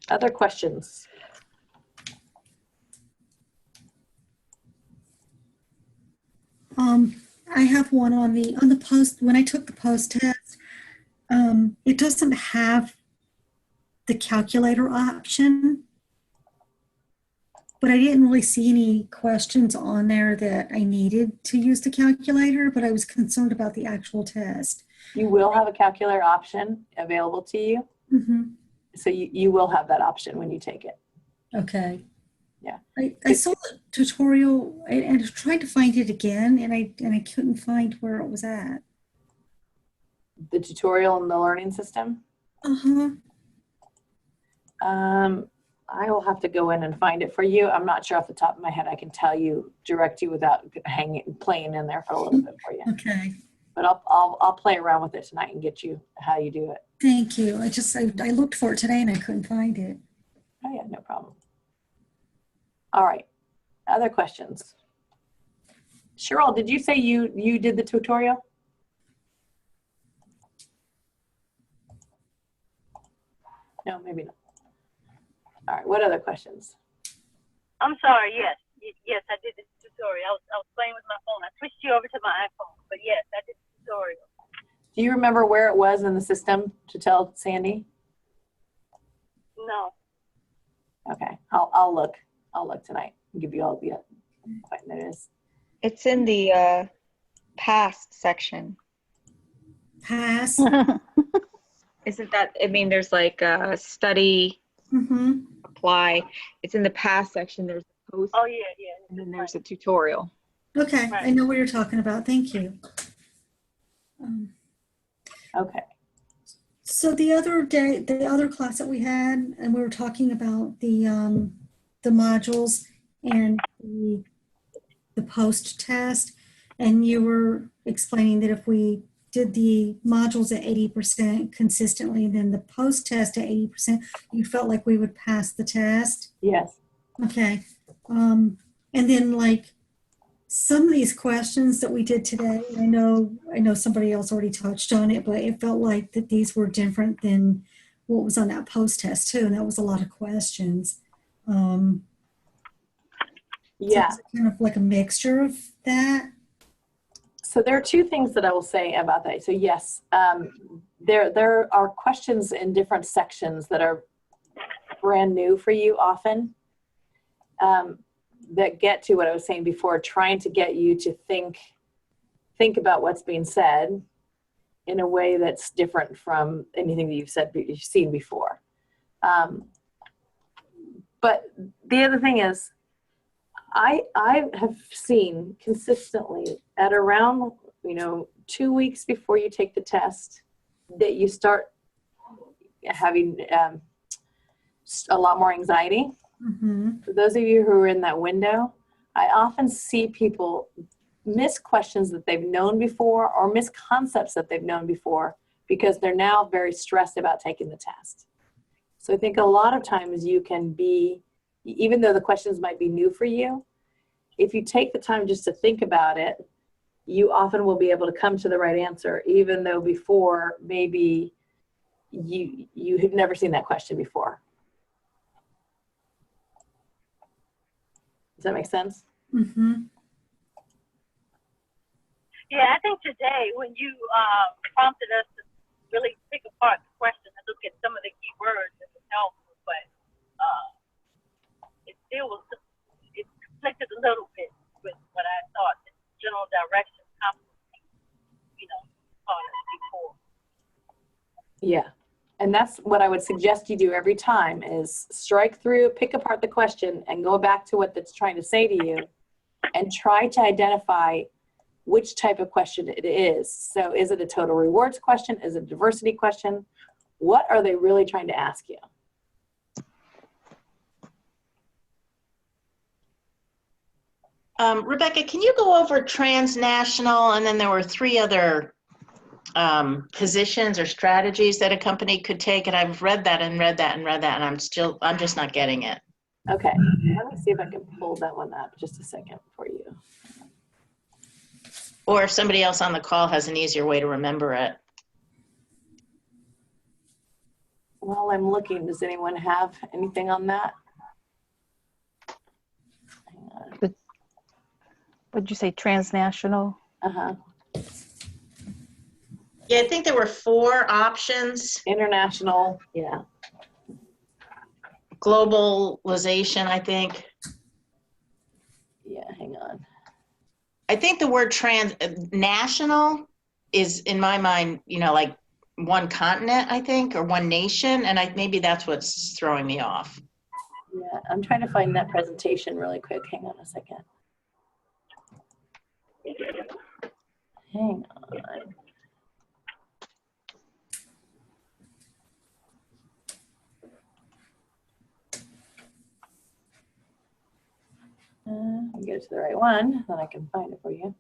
Other questions? I have one on the post. When I took the post test, it doesn't have the calculator option, but I didn't really see any questions on there that I needed to use the calculator, but I was concerned about the actual test. You will have a calculator option available to you. Mm-hmm. So you will have that option when you take it. Okay. Yeah. I saw the tutorial and I tried to find it again, and I couldn't find where it was at. The tutorial in the learning system. Uh-huh. I will have to go in and find it for you. I'm not sure off the top of my head. I can tell you, direct you without playing in there for a little bit for you. Okay. But I'll play around with it tonight and get you how you do it. Thank you. I looked for it today and I couldn't find it. Oh yeah, no problem. All right. Other questions? Cheryl, did you say you did the tutorial? No, maybe not. All right. What other questions? I'm sorry. Yes, yes, I did the tutorial. I was playing with my phone. I switched you over to my iPhone, but yes, I did the tutorial. Do you remember where it was in the system to tell Sandy? No. Okay. I'll look. I'll look tonight and give you all the what it is. It's in the past section. Pass. Isn't that, I mean, there's like a study, Mm-hmm. apply. It's in the past section. There's a post, Oh, yeah. and then there's a tutorial. Okay, Right. I know what you're talking about. Thank you. Okay. So the other day, the other class that we had, and we were talking about the modules and the post test, and you were explaining that if we did the modules at 80% consistently, then the post test at 80%, you felt like we would pass the test. Yes. Okay. And then like some of these questions that we did today, I know somebody else already touched on it, but it felt like that these were different than what was on that post-test too, and that was a lot of questions. So Yeah. it's kind of like a mixture of that. So there are two things that I will say about that. So yes, there are questions in different sections that are brand new for you often, that get to what I was saying before, trying to get you to think about what's being said in a way that's different from anything that you've seen before. But the other thing is, I have seen consistently at around 2 weeks before you take the test that you start having a lot more anxiety. Mm-hmm. For those of you who are in that window, I often see people miss questions that they've known before or miss concepts that they've known before because they're now very stressed about taking the test. So I think a lot of times you can be, even though the questions might be new for you, if you take the time just to think about it, you often will be able to come to the right answer, even though before maybe you have never seen that question before. Does that make sense? Mm-hmm. Yeah, I think today when you prompted us to really pick apart the question and look at some of the key words, it was helpful, but it still was, it conflicted a little bit with what I thought the general direction taught us before. Yeah. And that's what I would suggest you do every time is strike through, pick apart the question and go back to what it's trying to say to you and try to identify which type of question it is. So is it a total rewards question? Is it a diversity question? What are they really trying to ask you? Rebecca, can you go over transnational? And then there were 3 other positions or strategies that a company could take. And I've read that and read that and read that. And I'm just not getting it. Okay. Let me see if I can pull that one up just a second for you. Or if somebody else on the call has an easier way to remember it. While I'm looking, does anyone have anything on that? Hang on. What'd you say, transnational? Uh-huh. Yeah, I think there were 4 options. International, yeah. Globalization, I think. Yeah, hang on. I think the word transnational is, in my mind, like one continent, I think, or one nation. And maybe that's what's throwing me off. Yeah, I'm trying to find that presentation really quick. Hang on a second. Hang on. I'll get to the right one, then I can find it for you.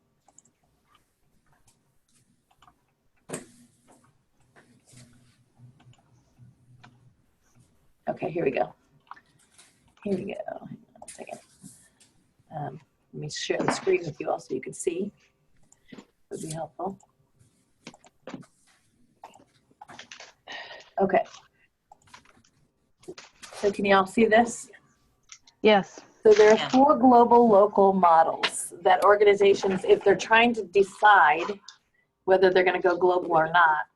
Okay, here we go. Here we go. Hang on a second. Let me share the screen with you all so you can see. It would be helpful. Okay. So can you all see this? Yes. So there are 4 global local models that organizations, if they're trying to decide whether they're going to go global or not,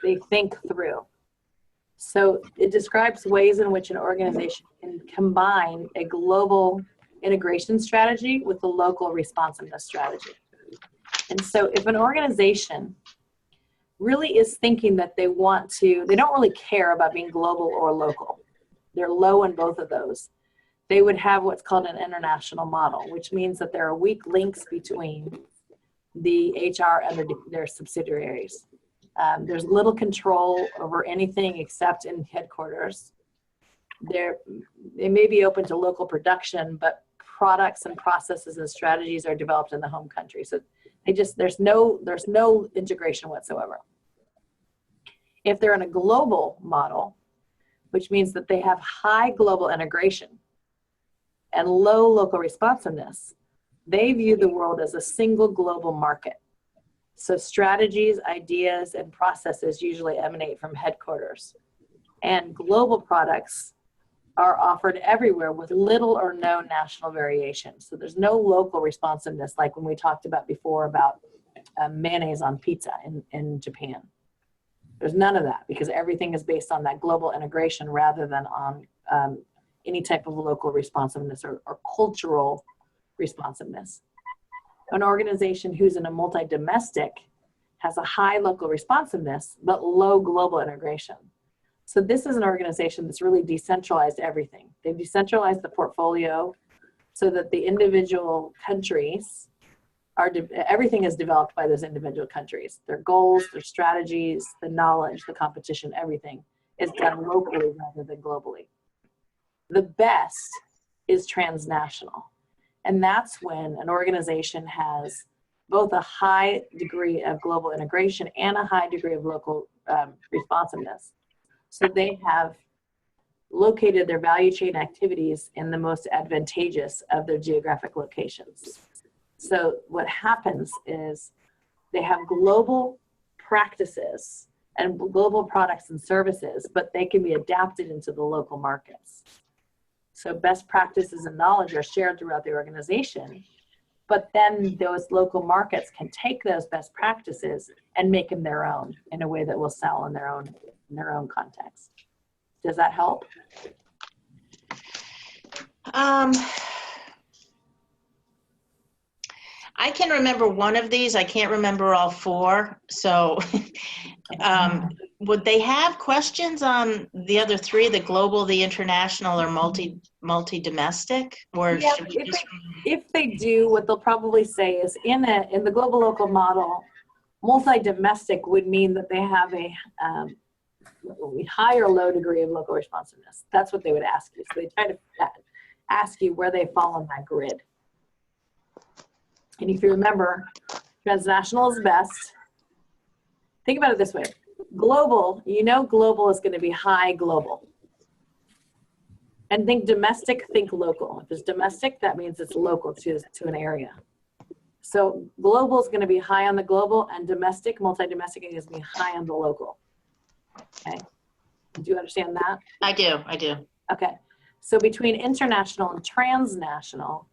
they think through. So it describes ways in which an organization can combine a global integration strategy with a local responsiveness strategy. And so if an organization really is thinking that they don't really care about being global or local, they're low in both of those, they would have what's called an international model, which means that there are weak links between the HR and their subsidiaries. There's little control over anything except in headquarters. They may be open to local production, but products and processes and strategies are developed in the home country. So there's no integration whatsoever. If they're in a global model, which means that they have high global integration and low local responsiveness, they view the world as a single global market. So strategies, ideas, and processes usually emanate from headquarters. And global products are offered everywhere with little or no national variation. So there's no local responsiveness, like when we talked about before about mayonnaise on pizza in Japan. There's none of that because everything is based on that global integration rather than on any type of local responsiveness or cultural responsiveness. An organization who's in a multi-domestic has a high local responsiveness, but low global integration. So this is an organization that's really decentralized everything. They've decentralized the portfolio so that the individual countries everything is developed by those individual countries. Their goals, their strategies, the knowledge, the competition, everything is done locally rather than globally. The best is transnational. And that's when an organization has both a high degree of global integration and a high degree of local responsiveness. So they have located their value chain activities in the most advantageous of their geographic locations. So what happens is they have global practices and global products and services, but they can be adapted into the local markets. So best practices and knowledge are shared throughout the organization, but then those local markets can take those best practices and make them their own in a way that will sell in their own context. Does that help? I can remember one of these. I can't remember all four. So would they have questions on the other three, the global, the international, or multi-domestic? Or yeah, if they do, what they'll probably say is in the global local model, multi-domestic would mean that they have a high or low degree of local responsiveness. That's what they would ask you. So they try to ask you where they fall on that grid. And if you remember, transnational is best. Think about it this way. Global, global is going to be high global. And think domestic, think local. If it's domestic, that means it's local to an area. So global is going to be high on the global, and domestic, multi-domestic is going to be high on the local. Okay. Do you understand that? I do. Okay. So between international and transnational,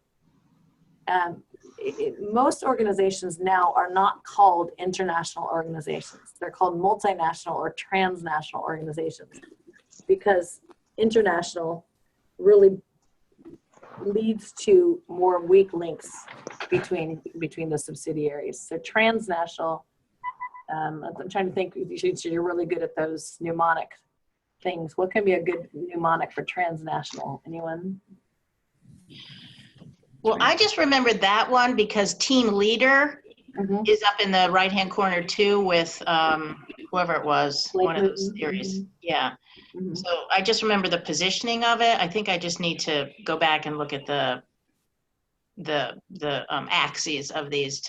most organizations now are not called international organizations. They're called multinational or transnational organizations because international really leads to more weak links between the subsidiaries. So transnational, I'm trying to think, you're really good at those mnemonic things. What can be a good mnemonic for transnational? Anyone? Well, I just remembered that one because team leader is up in the right-hand corner too with whoever it was, one of those theories. Yeah. So I just remember the positioning of it. I think I just need to go back and look at the axes of these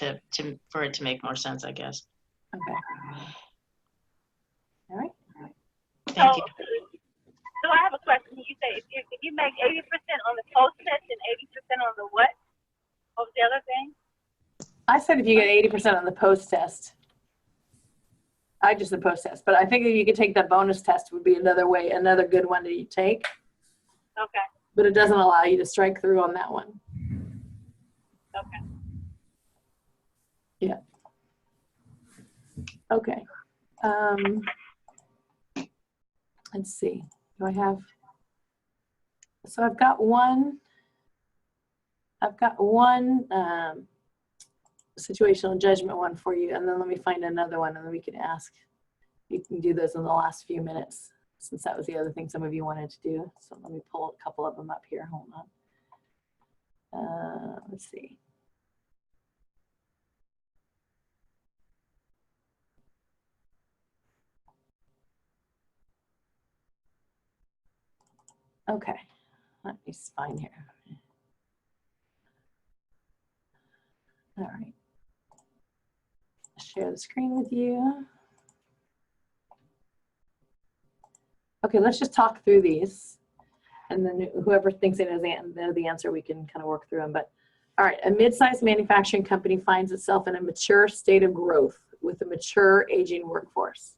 for it to make more sense, I guess. Okay. All right. Thank you. So I have a question. You say if you make 80% on the post test and 80% on the what? What was the other thing? I said if you get 80% on the post test. I just said post test, but I think if you could take that bonus test would be another good one to take. Okay. But it doesn't allow you to strike through on that one. Okay. Yeah. Okay. Let's see. Do I have? So I've got one situational judgment one for you, and then let me find another one, and then we can ask. You can do those in the last few minutes, since that was the other thing some of you wanted to do. So let me pull a couple of them up here. Hold on. Let's see. Okay, let me find here. All right. Share the screen with you. Okay, let's just talk through these. And then whoever thinks they know the answer, we can kind of work through them. But all right, a mid-sized manufacturing company finds itself in a mature state of growth with a mature aging workforce.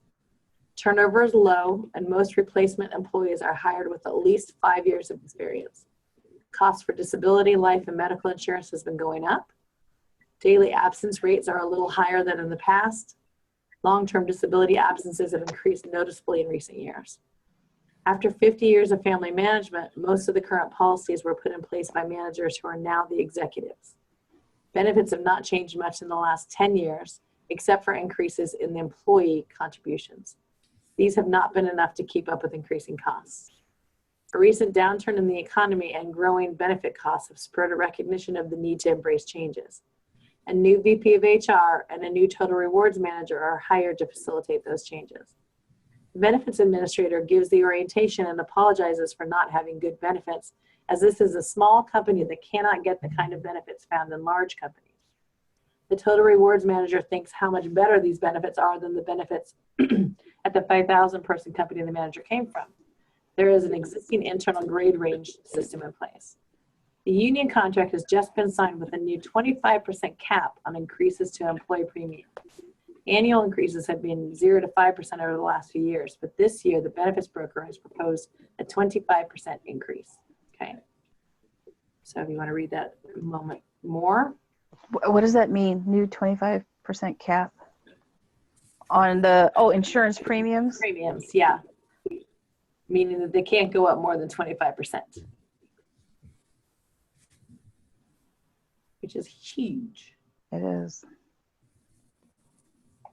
Turnover is low, and most replacement employees are hired with at least 5 years of experience. Cost for disability, life, and medical insurance has been going up. Daily absence rates are a little higher than in the past. Long-term disability absences have increased noticeably in recent years. After 50 years of family management, most of the current policies were put in place by managers who are now the executives. Benefits have not changed much in the last 10 years, except for increases in the employee contributions. These have not been enough to keep up with increasing costs. A recent downturn in the economy and growing benefit costs have spurred a recognition of the need to embrace changes. A new VP of HR and a new total rewards manager are hired to facilitate those changes. The benefits administrator gives the orientation and apologizes for not having good benefits, as this is a small company that cannot get the kind of benefits found in large companies. The total rewards manager thinks how much better these benefits are than the benefits at the 5,000 person company the manager came from. There is an existing internal grade range system in place. The union contract has just been signed with a new 25% cap on increases to employee premium. Annual increases have been 0 to 5% over the last few years, but this year the benefits broker has proposed a 25% increase. Okay. So if you want to read that a moment more. What does that mean? New 25% cap on the, insurance premiums? Premiums, yeah. Meaning that they can't go up more than 25%. Which is huge. It is. All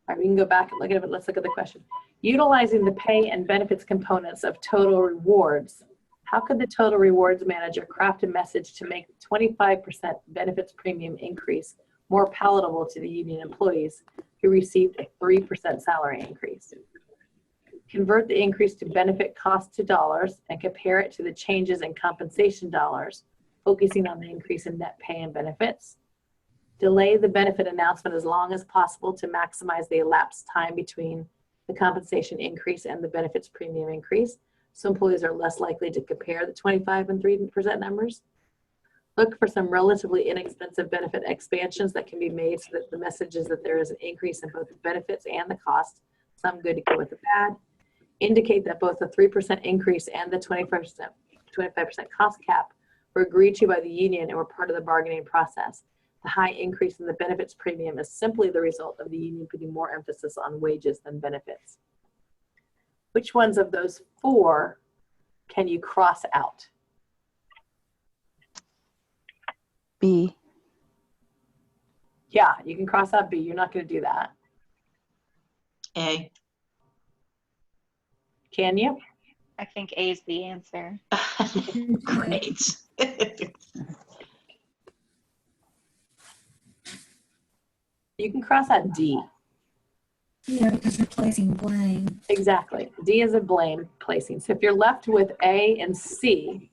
right, we can go back and look at it, but let's look at the question. Utilizing the pay and benefits components of total rewards, how could the total rewards manager craft a message to make 25% benefits premium increase more palatable to the union employees who received a 3% salary increase? Convert the increase to benefit cost to dollars and compare it to the changes in compensation dollars, focusing on the increase in net pay and benefits. Delay the benefit announcement as long as possible to maximize the elapsed time between the compensation increase and the benefits premium increase, so employees are less likely to compare the 25 and 3% numbers. Look for some relatively inexpensive benefit expansions that can be made so that the message is that there is an increase in both the benefits and the cost, some good to go with the bad. Indicate that both the 3% increase and the 25% cost cap were agreed to by the union and were part of the bargaining process. The high increase in the benefits premium is simply the result of the union putting more emphasis on wages than benefits. Which ones of those four can you cross out? B. Yeah, you can cross out B. You're not going to do that. A. Can you? I think A is the answer. Great. You can cross out D. Yeah, because you're placing blame. Exactly. D is a blame placing. So if you're left with A and C,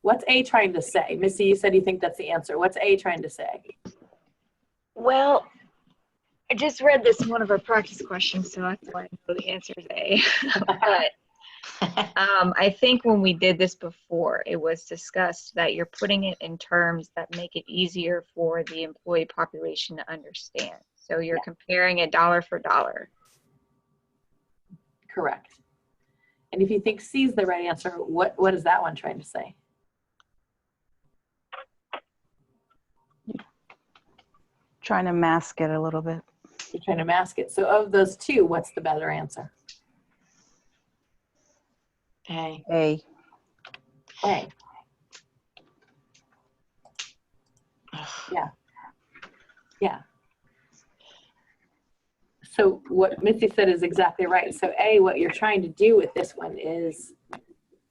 what's A trying to say? Missy, you said you think that's the answer. What's A trying to say? Well, I just read this in one of our practice questions, so that's why I know the answer is A. But I think when we did this before, it was discussed that you're putting it in terms that make it easier for the employee population to understand. So you're comparing it dollar for dollar. Correct. And if you think C is the right answer, what is that one trying to say? Trying to mask it a little bit. You're trying to mask it. So of those two, what's the better answer? A. A. A. Yeah. Yeah. So what Missy said is exactly right. So A, what you're trying to do with this one is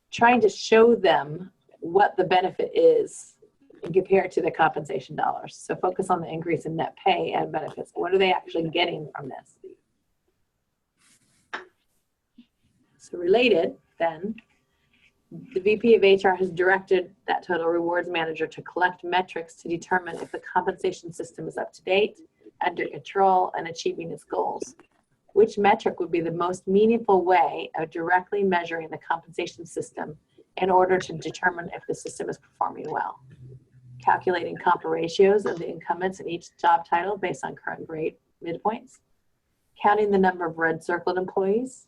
trying to show them what the benefit is and compare it to the compensation dollars. So focus on the increase in net pay and benefits. What are they actually getting from this? So related, then, the VP of HR has directed that total rewards manager to collect metrics to determine if the compensation system is up to date, under control, and achieving its goals. Which metric would be the most meaningful way of directly measuring the compensation system in order to determine if the system is performing well? Calculating compa ratios of the incumbents in each job title based on current grade midpoints, Counting the number of red circled employees.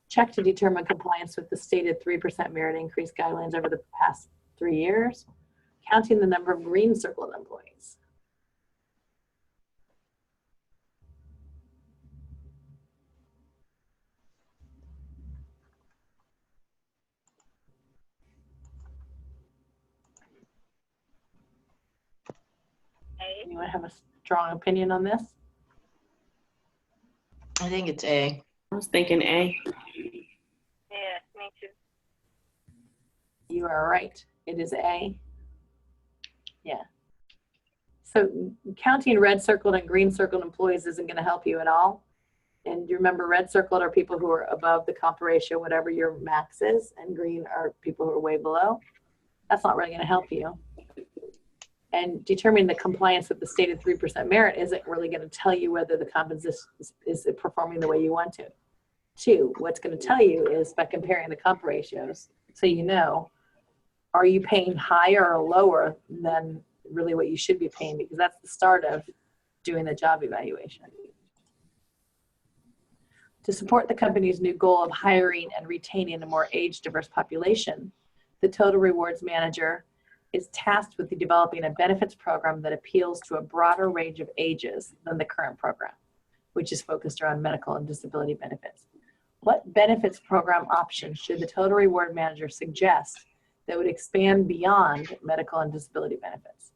Check to determine compliance with the stated 3% merit increase guidelines over the past 3 years. Counting the number of green circled employees. Anyone have a strong opinion on this? I think it's A. I was thinking A. Yeah, me too. You are right. It is A. Yeah. So counting red circled and green circled employees isn't going to help you at all. And you remember red circled are people who are above the comp ratio, whatever your max is, and green are people who are way below. That's not really going to help you. And determining the compliance with the stated 3% merit isn't really going to tell you whether the compensation is performing the way you want to. 2, what's going to tell you is by comparing the comp ratios, so you know, are you paying higher or lower than really what you should be paying, because that's the start of doing the job evaluation. To support the company's new goal of hiring and retaining a more age-diverse population, the Total Rewards Manager is tasked with developing a benefits program that appeals to a broader range of ages than the current program, which is focused around medical and disability benefits. What benefits program option should the Total Reward Manager suggest that would expand beyond medical and disability benefits?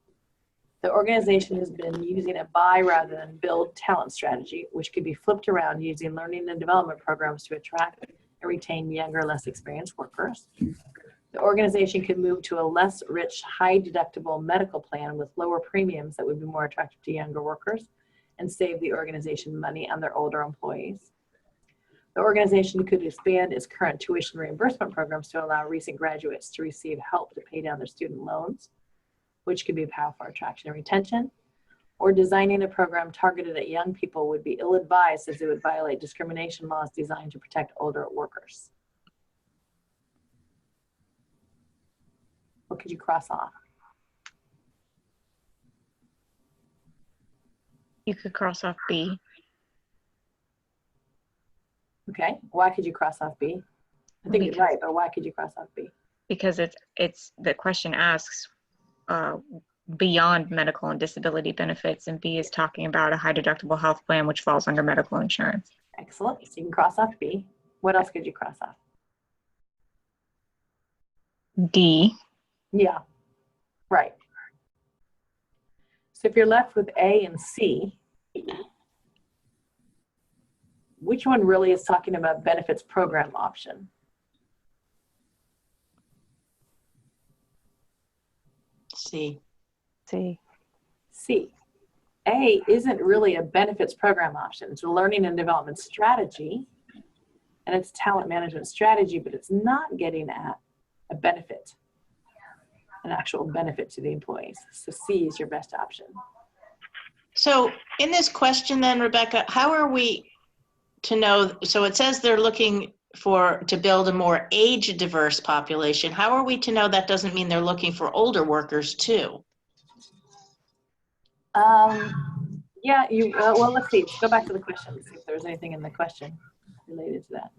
The organization has been using a buy rather than build talent strategy, which could be flipped around using learning and development programs to attract and retain younger, less experienced workers. The organization could move to a less rich, high deductible medical plan with lower premiums that would be more attractive to younger workers and save the organization money on their older employees. The organization could expand its current tuition reimbursement programs to allow recent graduates to receive help to pay down their student loans, which could be powerful attraction and retention. Or designing a program targeted at young people would be ill-advised, as it would violate discrimination laws designed to protect older workers. What could you cross off? You could cross off B. Okay, why could you cross off B? I think you're right, but why could you cross off B? Because it's the question asks beyond medical and disability benefits, and B is talking about a high deductible health plan, which falls under medical insurance. Excellent, so you can cross off B. What else could you cross off? D. Yeah, right. So if you're left with A and C, which one really is talking about benefits program option? C. C. C. A isn't really a benefits program option. It's a learning and development strategy, and it's talent management strategy, but it's not getting at a benefit, an actual benefit to the employees. So C is your best option. So in this question then, Rebecca, how are we to know, so it says they're looking to build a more age diverse population. How are we to know that doesn't mean they're looking for older workers too? Yeah, well, let's see. Let's go back to the question. See if there's anything in the question related to that.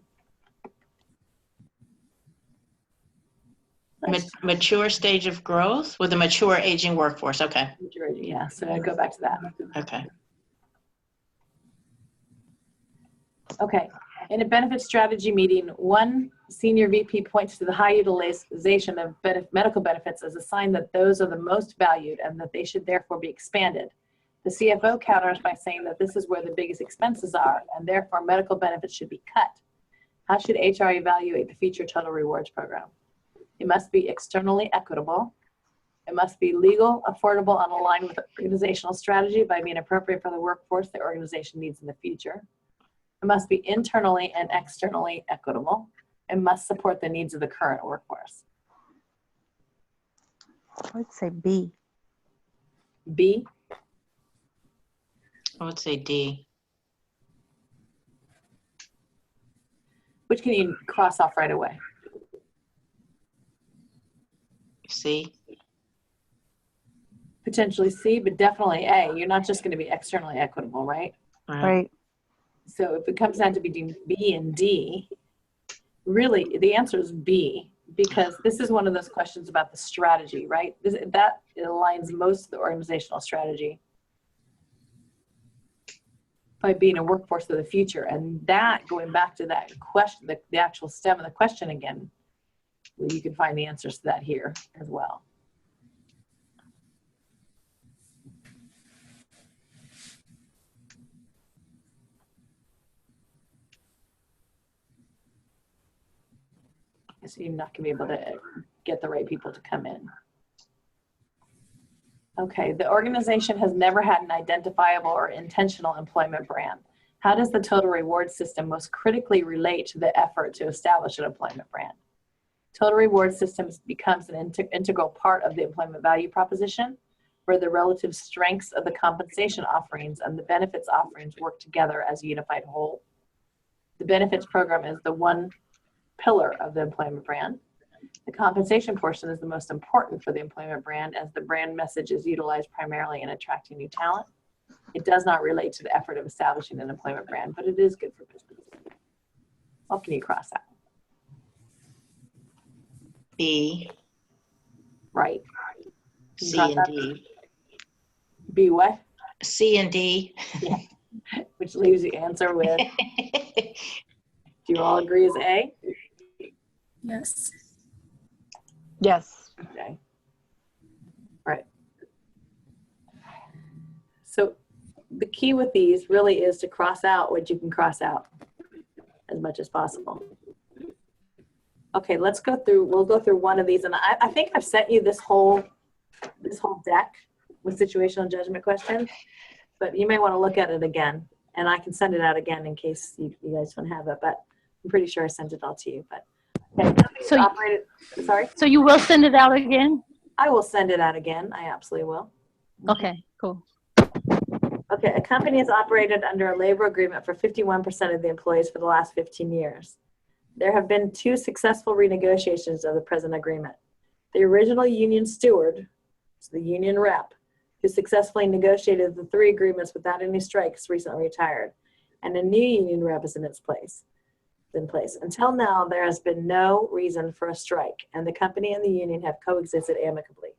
Mature stage of growth with a mature aging workforce. Okay. Yeah, so I go back to that. Okay. Okay. In a benefit strategy meeting, one senior VP points to the high utilization of medical benefits as a sign that those are the most valued and that they should therefore be expanded. The CFO counters by saying that this is where the biggest expenses are and therefore medical benefits should be cut. How should HR evaluate the future total rewards program? It must be externally equitable. It must be legal, affordable, and aligned with organizational strategy by being appropriate for the workforce the organization needs in the future. It must be internally and externally equitable. It must support the needs of the current workforce. I would say B. B? I would say D. Which can you cross off right away? C. Potentially C, but definitely A. You're not just going to be externally equitable, right? Right. So if it comes down to between B and D, really the answer is B, because this is one of those questions about the strategy, right? That aligns most of the organizational strategy by being a workforce of the future. And that, going back to that question, the actual stem of the question again, well, you can find the answers to that here as well. So you're not gonna be able to get the right people to come in. Okay, the organization has never had an identifiable or intentional employment brand. How does the total reward system most critically relate to the effort to establish an employment brand? Total reward systems becomes an integral part of the employment value proposition, where the relative strengths of the compensation offerings and the benefits offerings work together as a unified whole. The benefits program is the one pillar of the employment brand. The compensation portion is the most important for the employment brand, as the brand message is utilized primarily in attracting new talent. It does not relate to the effort of establishing an employment brand, but it is good for business. What can you cross out? B, Right. C, and D. B what? C and D. Yeah. Which leaves the answer with, do you all agree is A? Yes. Yes. Okay. Right. So the key with these really is to cross out what you can cross out as much as possible. Okay, let's go through, we'll go through one of these, and I think I've sent you this whole deck with situational judgment questions, but you may want to look at it again, and I can send it out again in case you guys don't have it, but I'm pretty sure I sent it all to you. But okay, So sorry? So you will send it out again? I will send it out again. I absolutely will. Okay, cool. Okay, a company has operated under a labor agreement for 51% of the employees for the last 15 years. There have been 2 successful renegotiations of the present agreement. The original union steward, so the union rep, who successfully negotiated the 3 agreements without any strikes, recently retired, and a new union rep is in place. Until now, there has been no reason for a strike, and the company and the union have coexisted amicably.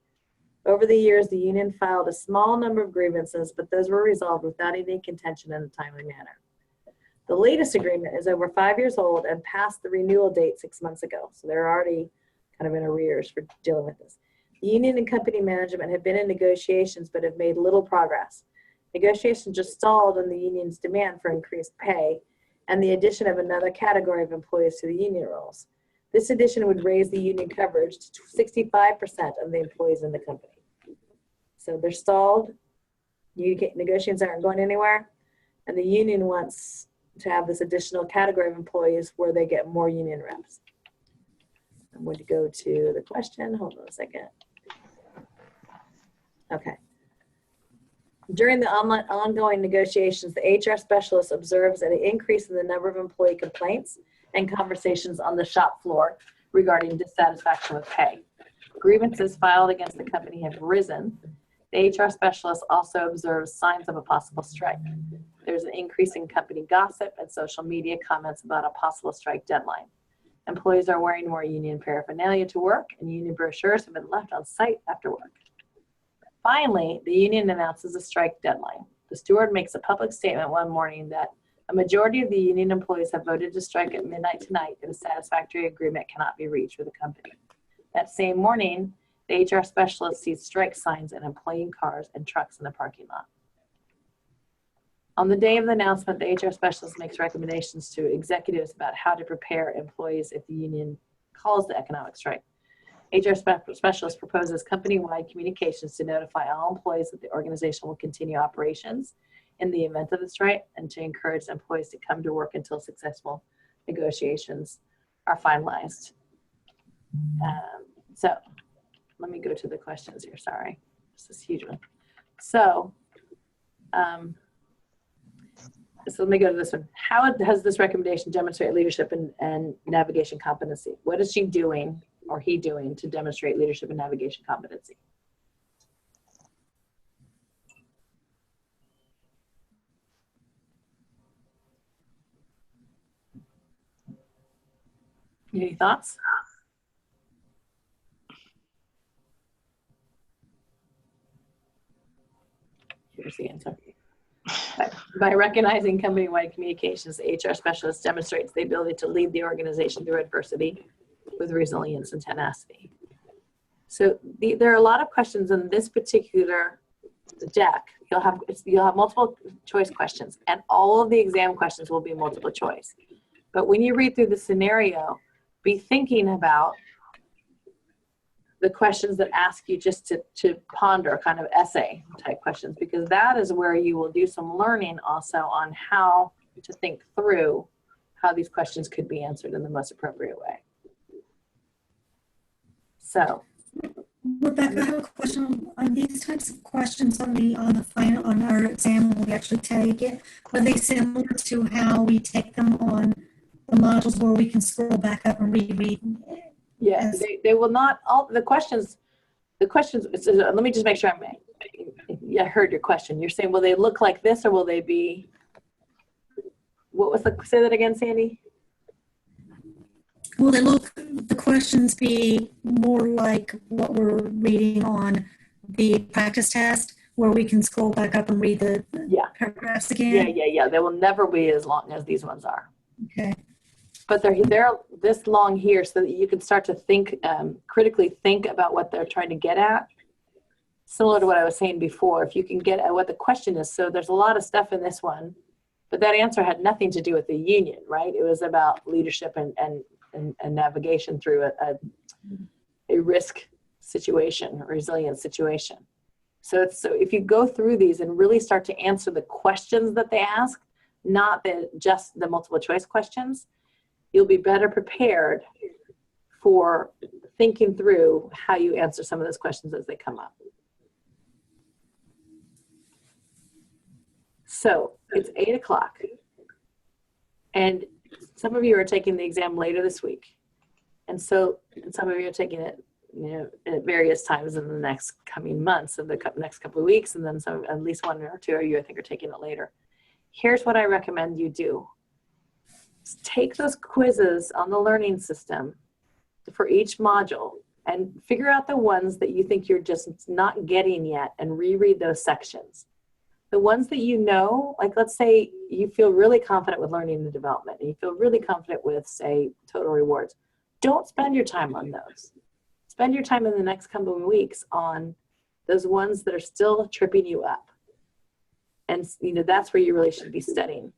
Over the years, the union filed a small number of grievances, but those were resolved without any contention in a timely manner. The latest agreement is over 5 years old and passed the renewal date 6 months ago, so they're already kind of in arrears for dealing with this. The union and company management have been in negotiations but have made little progress. Negotiations just stalled on the union's demand for increased pay and the addition of another category of employees to the union rolls. This addition would raise the union coverage to 65% of the employees in the company. So they're stalled, negotiations aren't going anywhere, and the union wants to have this additional category of employees where they get more union reps. I'm going to go to the question, hold on a second. Okay. During the ongoing negotiations, the HR specialist observes an increase in the number of employee complaints and conversations on the shop floor regarding dissatisfaction with pay. Grievances filed against the company have risen. The HR specialist also observes signs of a possible strike. There's an increase in company gossip and social media comments about a possible strike deadline. Employees are wearing more union paraphernalia to work, and union brochures have been left on site after work. Finally, the union announces a strike deadline. The steward makes a public statement one morning that a majority of the union employees have voted to strike at midnight tonight if a satisfactory agreement cannot be reached with the company. That same morning, the HR specialist sees strike signs in employee cars and trucks in the parking lot. On the day of the announcement, the HR specialist makes recommendations to executives about how to prepare employees if the union calls the economic strike. HR specialist proposes company-wide communications to notify all employees that the organization will continue operations in the event of the strike and to encourage employees to come to work until successful negotiations are finalized. So let me go to the questions here, sorry. This is a huge one. So let me go to this one. How has this recommendation demonstrate leadership and navigation competency? What is she doing or he doing to demonstrate leadership and navigation competency? Any thoughts? Here's the answer. By recognizing company-wide communications, the HR specialist demonstrates the ability to lead the organization through adversity with resilience and tenacity. So there are a lot of questions in this particular deck. You'll have multiple choice questions, and all of the exam questions will be multiple choice. But when you read through the scenario, be thinking about the questions that ask you just to ponder, kind of essay type questions, because that is where you will do some learning also on how to think through how these questions could be answered in the most appropriate way. So, Rebecca, I have a question on these types of questions on our exam when we actually take it. Are they similar to how we take them on the modules where we can scroll back up and reread? yes, they will not, all the questions, so let me just make sure I heard your question. You're saying, will they look like this or will they be, say that again, Sandy? Will the questions be more like what we're reading on the practice test, where we can scroll back up and read the paragraphs again? Yeah. They will never be as long as these ones are. Okay. But they're this long here so that you can start to think, critically think about what they're trying to get at. Similar to what I was saying before, if you can get at what the question is. So there's a lot of stuff in this one, but that answer had nothing to do with the union, right? It was about leadership and navigation through a risk situation, a resilient situation. So if you go through these and really start to answer the questions that they ask, not just the multiple choice questions, you'll be better prepared for thinking through how you answer some of those questions as they come up. So it's 8 o'clock, and some of you are taking the exam later this week. And some of you are taking it, at various times in the next coming months, of the next couple of weeks, and then at least one or two of you, I think, are taking it later. Here's what I recommend you do. Take those quizzes on the learning system for each module and figure out the ones that you think you're just not getting yet and reread those sections. The ones that you know, like let's say you feel really confident with learning and development and you feel really confident with, say, total rewards. Don't spend your time on those. Spend your time in the next couple of weeks on those ones that are still tripping you up. And that's where you really should be studying.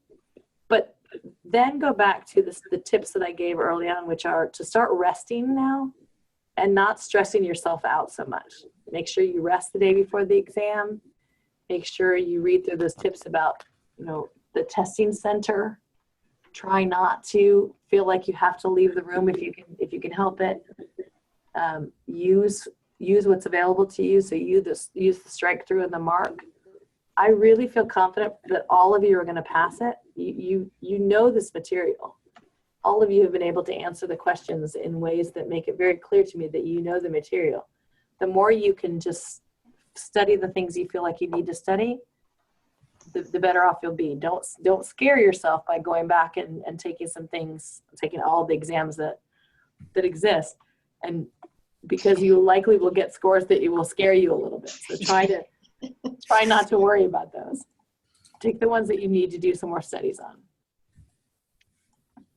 But then go back to the tips that I gave early on, which are to start resting now and not stressing yourself out so much. Make sure you rest the day before the exam. Make sure you read through those tips about, the testing center. Try not to feel like you have to leave the room if you can help it. Use what's available to you. So use the strike through and the mark. I really feel confident that all of you are going to pass it. You know this material. All of you have been able to answer the questions in ways that make it very clear to me that you know the material. The more you can just study the things you feel like you need to study, the better off you'll be. Don't scare yourself by going back and taking some things, taking all the exams that exist, and because you likely will get scores that will scare you a little bit. So try not to worry about those. Take the ones that you need to do some more studies on.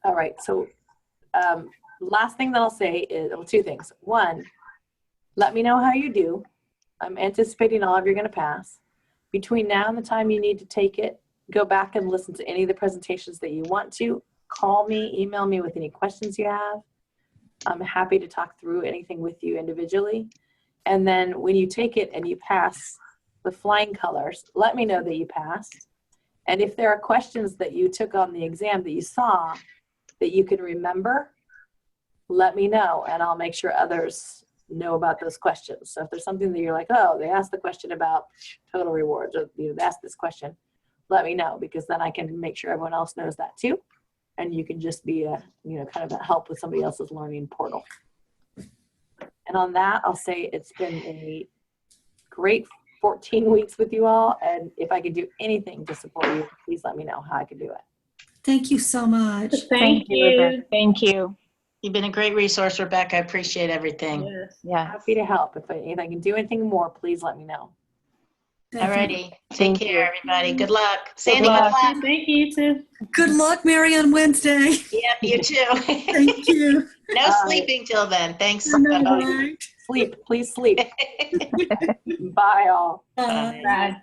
All right, so last thing that I'll say is, two things. One, let me know how you do. I'm anticipating all of you are going to pass. Between now and the time you need to take it, go back and listen to any of the presentations that you want to. Call me, email me with any questions you have. I'm happy to talk through anything with you individually. And then when you take it and you pass with flying colors, let me know that you passed. And if there are questions that you took on the exam that you saw that you can remember, let me know and I'll make sure others know about those questions. So if there's something that you're like, oh, they asked the question about total rewards, or they asked this question, let me know, because then I can make sure everyone else knows that too. And you can just be kind of a help with somebody else's learning portal. And on that, I'll say it's been a great 14 weeks with you all. And if I could do anything to support you, please let me know how I could do it. Thank you so much. Thank you. Rebecca. Thank you. You've been a great resource, Rebecca. I appreciate everything. Yes. Yeah. Happy to help. If I can do anything more, please let me know. All righty. Take Thank care, you. everybody. Good luck. Sandy, good luck. luck. Thank you too. Good luck, Mary, on Wednesday. Yep, you too. Thank you. No All right. sleeping till then. Thanks. I know, Bye-bye. right? Sleep, please sleep. Bye all. Bye. Bye. Bye.